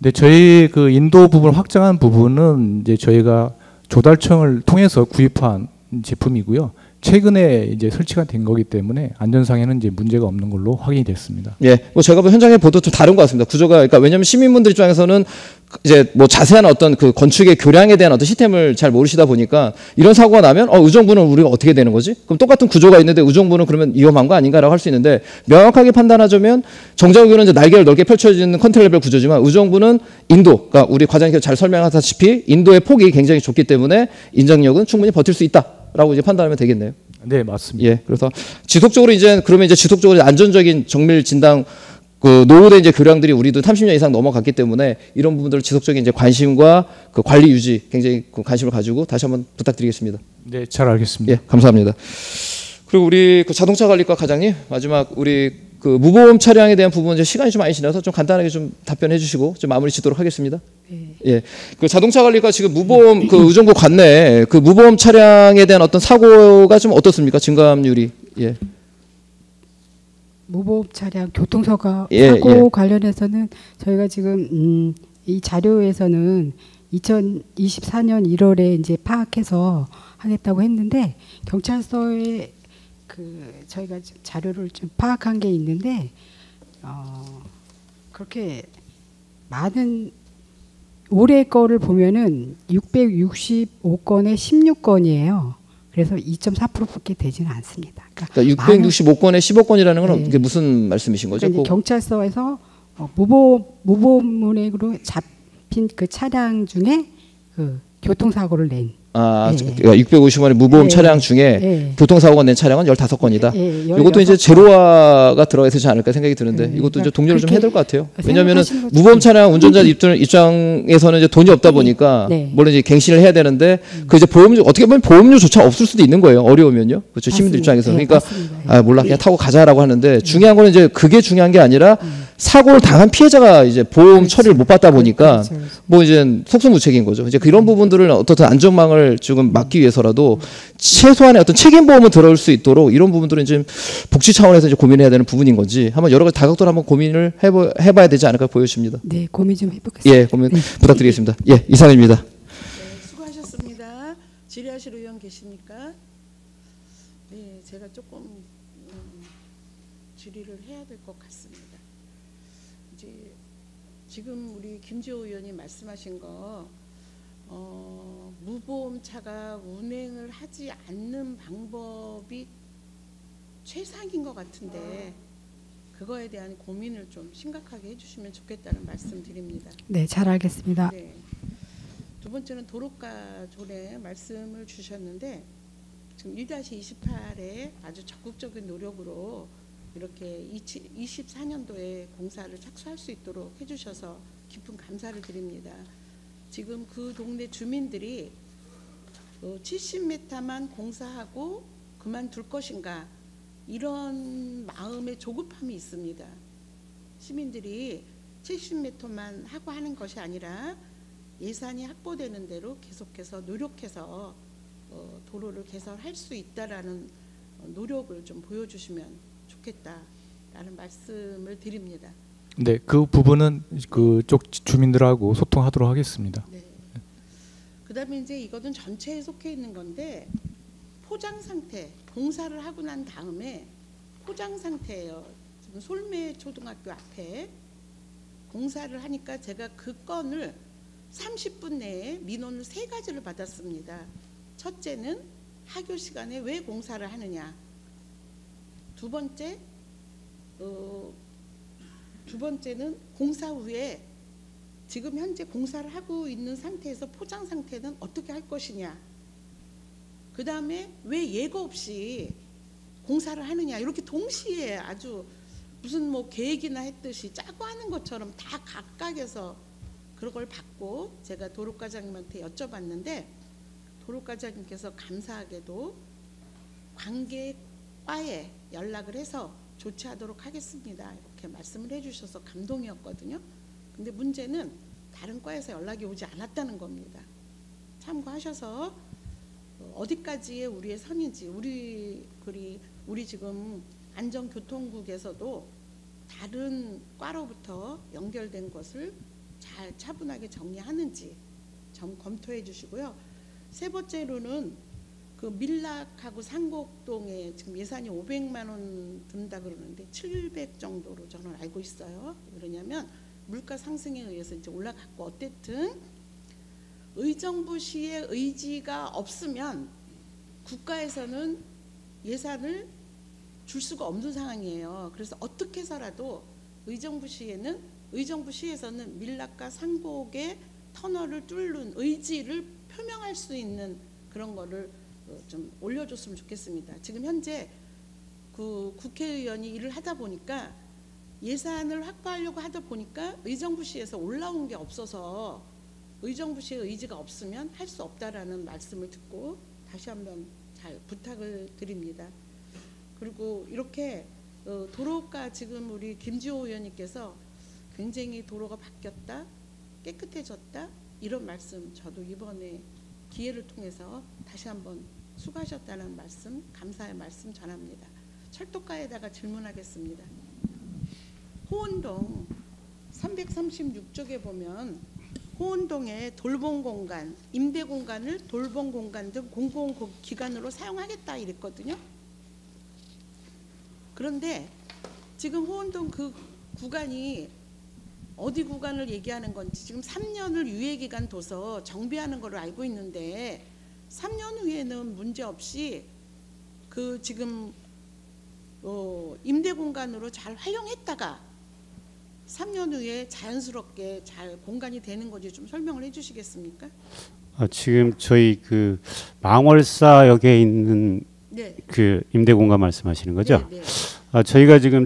네, 저희 그 인도 부분 확장한 부분은 이제 저희가 조달청을 통해서 구입한 제품이고요. 최근에 이제 설치가 된 거기 때문에 안전상에는 이제 문제가 없는 걸로 확인이 됐습니다. 예, 뭐 제가 본 현장의 보도 좀 다른 것 같습니다. 구조가 그러니까 왜냐하면 시민분들 입장에서는 이제 뭐 자세한 어떤 그 건축의 교량에 대한 어떤 시스템을 잘 모르시다 보니까 이런 사고가 나면 의정부는 우리가 어떻게 되는 거지? 그럼 똑같은 구조가 있는데 의정부는 그러면 위험한 거 아닌가라고 할 수 있는데 명확하게 판단하자면 정자교는 이제 날개를 넓게 펼쳐지는 컨트레벨 구조지만 의정부는 인도, 그러니까 우리 과장님께서 잘 설명하다시피 인도의 폭이 굉장히 좁기 때문에 인장력은 충분히 버틸 수 있다라고 이제 판단하면 되겠네요. 네, 맞습니다. 예, 그래서 지속적으로 이제 그러면 이제 지속적으로 안전적인 정밀 진단 그 노후된 이제 교량들이 우리도 30년 이상 넘어갔기 때문에 이런 부분들을 지속적인 이제 관심과 그 관리 유지 굉장히 그 관심을 가지고 다시 한번 부탁드리겠습니다. 네, 잘 알겠습니다. 예, 감사합니다. 그리고 우리 그 자동차 관리과 과장님 마지막 우리 그 무보험 차량에 대한 부분 이제 시간이 좀 많이 지나서 좀 간단하게 좀 답변해 주시고 좀 마무리 짓도록 하겠습니다. 네. 예, 그 자동차 관리과 지금 무보험 그 의정부 관내에 그 무보험 차량에 대한 어떤 사고가 좀 어떻습니까? 증감률이 예. 무보험 차량 교통사고 예, 예. 관련해서는 저희가 지금 이 자료에서는 2024년 1월에 이제 파악해서 하겠다고 했는데 경찰서에 그 저희가 자료를 좀 파악한 게 있는데 그렇게 많은 올해 거를 보면은 665건에 16건이에요. 그래서 2.4%밖에 되지는 않습니다. 그러니까 665건에 15건이라는 건 네. 이게 무슨 말씀이신 거죠? 그러니까 이제 경찰서에서 무보험문액으로 잡힌 그 차량 중에 그 교통사고를 낸. 아, 네. 그러니까 650원의 무보험 네. 차량 중에 네. 교통사고가 낸 차량은 15건이다. 네, 이것도 이제 제로화가 들어가 있지 않을까 생각이 드는데 네, 이것도 이제 그러니까 동료를 좀 해야 될 것 같아요. 왜냐하면은 생각하시는 것도 무보험 차량 운전자 입장에서는 이제 돈이 없다 보니까 네. 물론 이제 갱신을 해야 되는데 그 이제 보험료 어떻게 보면 보험료조차 없을 수도 있는 거예요. 어려우면요. 그렇죠. 시민들 입장에서 네, 그러니까 맞습니다. 아 몰라 그냥 타고 가자라고 하는데 중요한 거는 이제 그게 중요한 게 아니라 사고를 당한 피해자가 이제 보험 처리를 못 받다 보니까 그렇죠. 뭐 이제 속수무책인 거죠. 이제 그런 부분들을 어떻든 안전망을 지금 막기 위해서라도 최소한의 어떤 책임 보험은 들어올 수 있도록 이런 부분들은 지금 복지 차원에서 이제 고민해야 되는 부분인 건지 한번 여러 가지 다각도로 한번 고민을 해봐야 되지 않을까 보여집니다. 네, 고민 좀 해보겠습니다. 예, 고민 부탁드리겠습니다. 예, 이상입니다. 네, 수고하셨습니다. 질의하실 의원 계십니까? 네, 제가 조금 질의를 해야 될 것 같습니다. 이제 지금 우리 김지호 의원님 말씀하신 거 무보험차가 운행을 하지 않는 방법이 최상인 것 같은데 그거에 대한 고민을 좀 심각하게 해주시면 좋겠다는 말씀드립니다. 네, 잘 알겠습니다. 네. 두 번째는 도로가 존에 말씀을 주셨는데 지금 1-28에 아주 적극적인 노력으로 이렇게 24년도에 공사를 착수할 수 있도록 해주셔서 깊은 감사를 드립니다. 지금 그 동네 주민들이 70m만 공사하고 그만둘 것인가 이런 마음의 조급함이 있습니다. 시민들이 70m만 하고 하는 것이 아니라 예산이 확보되는 대로 계속해서 노력해서 도로를 개설할 수 있다라는 노력을 좀 보여주시면 좋겠다라는 말씀을 드립니다. 네, 그 부분은 그쪽 주민들하고 소통하도록 하겠습니다. 네. 그다음에 이제 이거는 전체에 속해 있는 건데 포장 상태, 공사를 하고 난 다음에 포장 상태예요. 지금 솔매 초등학교 앞에 공사를 하니까 제가 그 건을 30분 내에 민원을 3가지를 받았습니다. 첫째는 하교 시간에 왜 공사를 하느냐. 두 번째는 공사 후에 지금 현재 공사를 하고 있는 상태에서 포장 상태는 어떻게 할 것이냐. 그 다음에 왜 예고 없이 공사를 하느냐. 이렇게 동시에 아주 무슨 뭐 계획이나 했듯이 짜고 하는 것처럼 다 각각에서 그런 걸 받고 제가 도로과장님한테 여쭤봤는데 도로과장님께서 감사하게도 관계과에 연락을 해서 조치하도록 하겠습니다. 이렇게 말씀을 해주셔서 감동이었거든요. 근데 문제는 다른 과에서 연락이 오지 않았다는 겁니다. 참고하셔서 어디까지의 우리의 선인지 우리 지금 안전교통국에서도 다른 과로부터 연결된 것을 잘 차분하게 정리하는지 좀 검토해 주시고요. 세 번째로는 그 밀락하고 상곡동에 지금 예산이 500만 원 든다 그러는데 700 정도로 저는 알고 있어요. 왜냐하면 물가 상승에 의해서 이제 올라갔고 어쨌든 의정부시의 의지가 없으면 국가에서는 예산을 줄 수가 없는 상황이에요. 그래서 어떻게 해서라도 의정부시에서는 밀락과 상곡의 터널을 뚫는 의지를 표명할 수 있는 그런 거를 좀 올려줬으면 좋겠습니다. 지금 현재 그 국회의원이 일을 하다 보니까 예산을 확보하려고 하다 보니까 의정부시에서 올라온 게 없어서 의정부시의 의지가 없으면 할 수 없다라는 말씀을 듣고 다시 한번 잘 부탁을 드립니다. 그리고 이렇게 도로가 지금 우리 김지호 의원님께서 굉장히 도로가 바뀌었다, 깨끗해졌다 이런 말씀 저도 이번에 기회를 통해서 다시 한번 수고하셨다는 말씀, 감사의 말씀 전합니다. 철도과에다가 질문하겠습니다. 호원동 336쪽에 보면 호원동의 돌봄공간, 임대공간을 돌봄공간 등 공공기관으로 사용하겠다 이랬거든요. 그런데 지금 호원동 그 구간이 어디 구간을 얘기하는 건지 지금 3년을 유예기간 둬서 정비하는 걸로 알고 있는데 3년 후에는 문제없이 그 지금 임대공간으로 잘 활용했다가 3년 후에 자연스럽게 잘 공간이 되는 건지 좀 설명을 해주시겠습니까? 지금 저희 그 망월사역에 있는 네. 그 임대공간 말씀하시는 거죠? 네, 네. 저희가 지금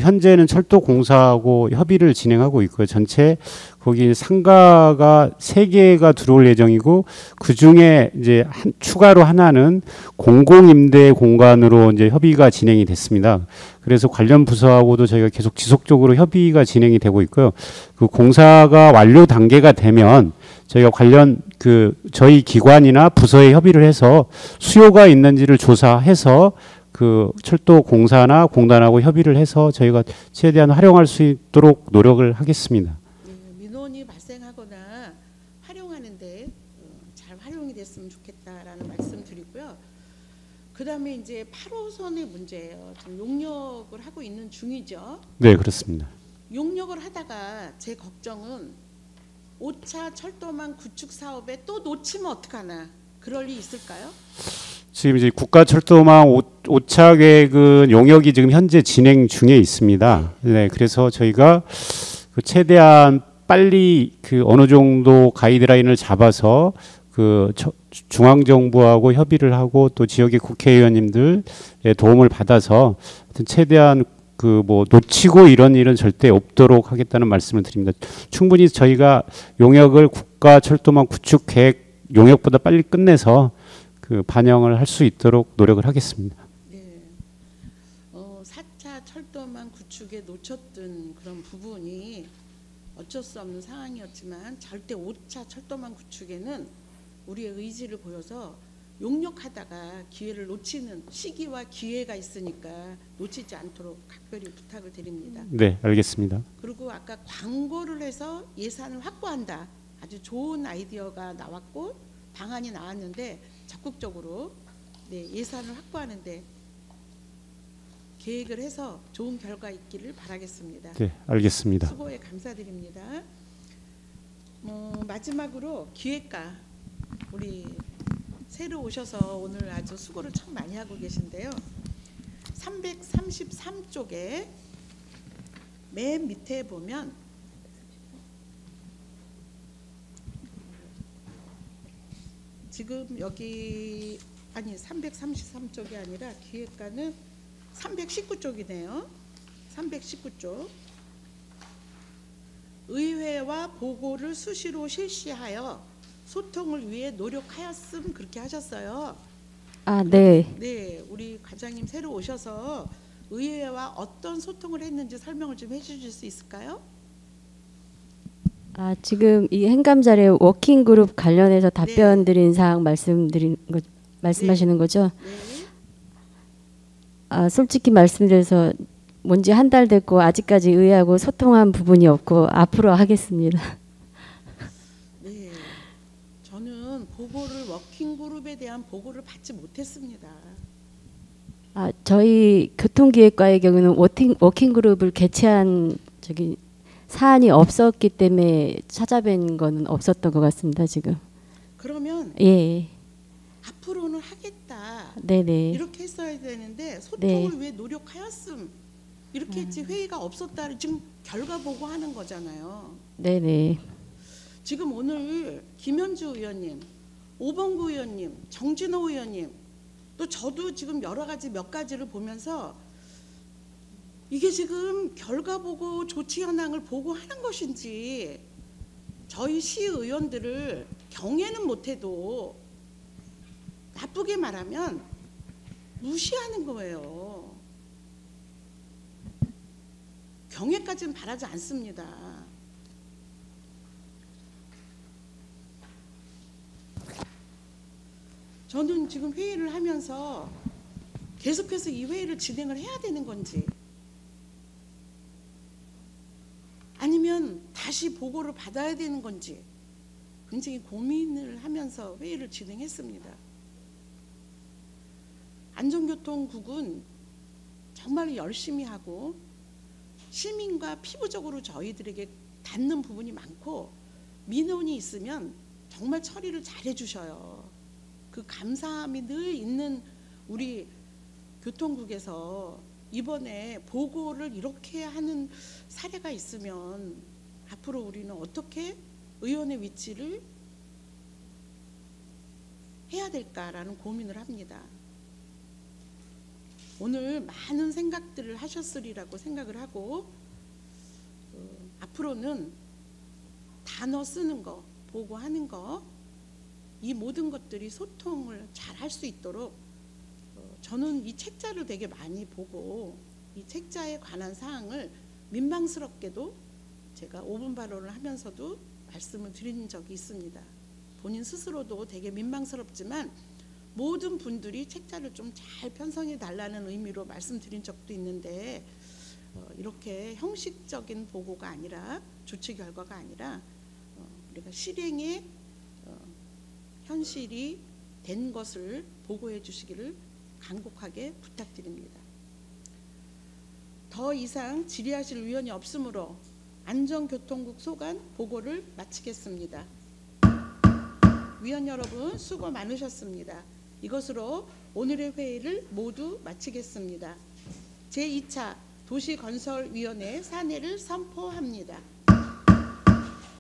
현재는 철도 공사하고 협의를 진행하고 있고요. 전체 거기 상가가 3개가 들어올 예정이고 그 중에 이제 추가로 하나는 공공임대 공간으로 이제 협의가 진행이 됐습니다. 그래서 관련 부서하고도 저희가 계속 지속적으로 협의가 진행이 되고 있고요. 그 공사가 완료 단계가 되면 저희가 관련 저희 기관이나 부서에 협의를 해서 수요가 있는지를 조사해서 그 철도 공사나 공단하고 협의를 해서 저희가 최대한 활용할 수 있도록 노력을 하겠습니다. 네, 민원이 발생하거나 활용하는데 잘 활용이 됐으면 좋겠다라는 말씀 드리고요. 그 다음에 이제 8호선의 문제예요. 지금 용역을 하고 있는 중이죠. 네, 그렇습니다. 용역을 하다가 제 걱정은 5차 철도망 구축 사업에 또 놓치면 어떡하나. 그럴 리 있을까요? 지금 이제 국가철도망 5차 계획은 용역이 지금 현재 진행 중에 있습니다. 네, 그래서 저희가 최대한 빨리 어느 정도 가이드라인을 잡아서 중앙 정부하고 협의를 하고 또 지역의 국회의원님들의 도움을 받아서 하여튼 최대한 놓치고 이런 일은 절대 없도록 하겠다는 말씀을 드립니다. 충분히 저희가 용역을 국가 철도망 구축 계획 용역보다 빨리 끝내서 반영을 할 수 있도록 노력을 하겠습니다. 네. 4차 철도망 구축에 놓쳤던 그런 부분이 어쩔 수 없는 상황이었지만 절대 5차 철도망 구축에는 우리의 의지를 보여서 용역하다가 기회를 놓치는 시기와 기회가 있으니까 놓치지 않도록 각별히 부탁을 드립니다. 네, 알겠습니다. 그리고 아까 광고를 해서 예산을 확보한다. 아주 좋은 아이디어가 나왔고 방안이 나왔는데 적극적으로 예산을 확보하는데 계획을 해서 좋은 결과 있기를 바라겠습니다. 네, 알겠습니다. 수고에 감사드립니다. 마지막으로 기획과 우리 새로 오셔서 오늘 아주 수고를 참 많이 하고 계신데요. 333쪽에 맨 밑에 보면 지금 여기 333쪽이 아니라 기획과는 319쪽이네요. 319쪽. 의회와 보고를 수시로 실시하여 소통을 위해 노력하였음 그렇게 하셨어요. 네. 네, 우리 과장님 새로 오셔서 의회와 어떤 소통을 했는지 설명을 좀 해주실 수 있을까요? 지금 이 행감자료 워킹 그룹 관련해서 답변 드린 사항 말씀하시는 거죠? 네. 솔직히 말씀드려서 뭔지 한 달 됐고 아직까지 의회하고 소통한 부분이 없고 앞으로 하겠습니다. 네, 저는 보고를 워킹 그룹에 대한 보고를 받지 못했습니다. 저희 교통기획과의 경우는 워킹 그룹을 개최한 사안이 없었기 때문에 찾아뵌 거는 없었던 것 같습니다. 지금. 그러면 예. 앞으로는 하겠다. 네네. 이렇게 했어야 되는데 소통을 네. 위해 노력하였음. 이렇게 했지 회의가 없었다를 지금 결과 보고하는 거잖아요. 네네. 지금 오늘 김현주 의원님, 오봉구 의원님, 정진호 의원님, 또 저도 지금 여러 가지 몇 가지를 보면서 이게 지금 결과 보고 조치 현황을 보고하는 것인지 저희 시의원들을 경애는 못해도 나쁘게 말하면 무시하는 거예요. 경애까지는 바라지 않습니다. 저는 지금 회의를 하면서 계속해서 이 회의를 진행을 해야 되는 건지 아니면 다시 보고를 받아야 되는 건지 굉장히 고민을 하면서 회의를 진행했습니다. 안전교통국은 정말 열심히 하고 시민과 피부적으로 저희들에게 닿는 부분이 많고 민원이 있으면 정말 처리를 잘 해주셔요. 그 감사함이 늘 있는 우리 교통국에서 이번에 보고를 이렇게 하는 사례가 있으면 앞으로 우리는 어떻게 의원의 위치를 해야 될까라는 고민을 합니다. 오늘 많은 생각들을 하셨으리라고 생각을 하고 앞으로는 단어 쓰는 거, 보고하는 거 이 모든 것들이 소통을 잘 할 수 있도록 저는 이 책자를 되게 많이 보고 이 책자에 관한 사항을 민망스럽게도 제가 5분 발언을 하면서도 말씀을 드린 적이 있습니다. 본인 스스로도 되게 민망스럽지만 모든 분들이 책자를 좀 잘 편성해 달라는 의미로 말씀드린 적도 있는데 이렇게 형식적인 보고가 아니라 조치 결과가 아니라 우리가 실행에 현실이 된 것을 보고해 주시기를 간곡하게 부탁드립니다. 더 이상 질의하실 위원이 없으므로 안전교통국 소관 보고를 마치겠습니다. 위원 여러분 수고 많으셨습니다. 이것으로 오늘의 회의를 모두 마치겠습니다. 제2차 도시건설위원회 산회를 선포합니다.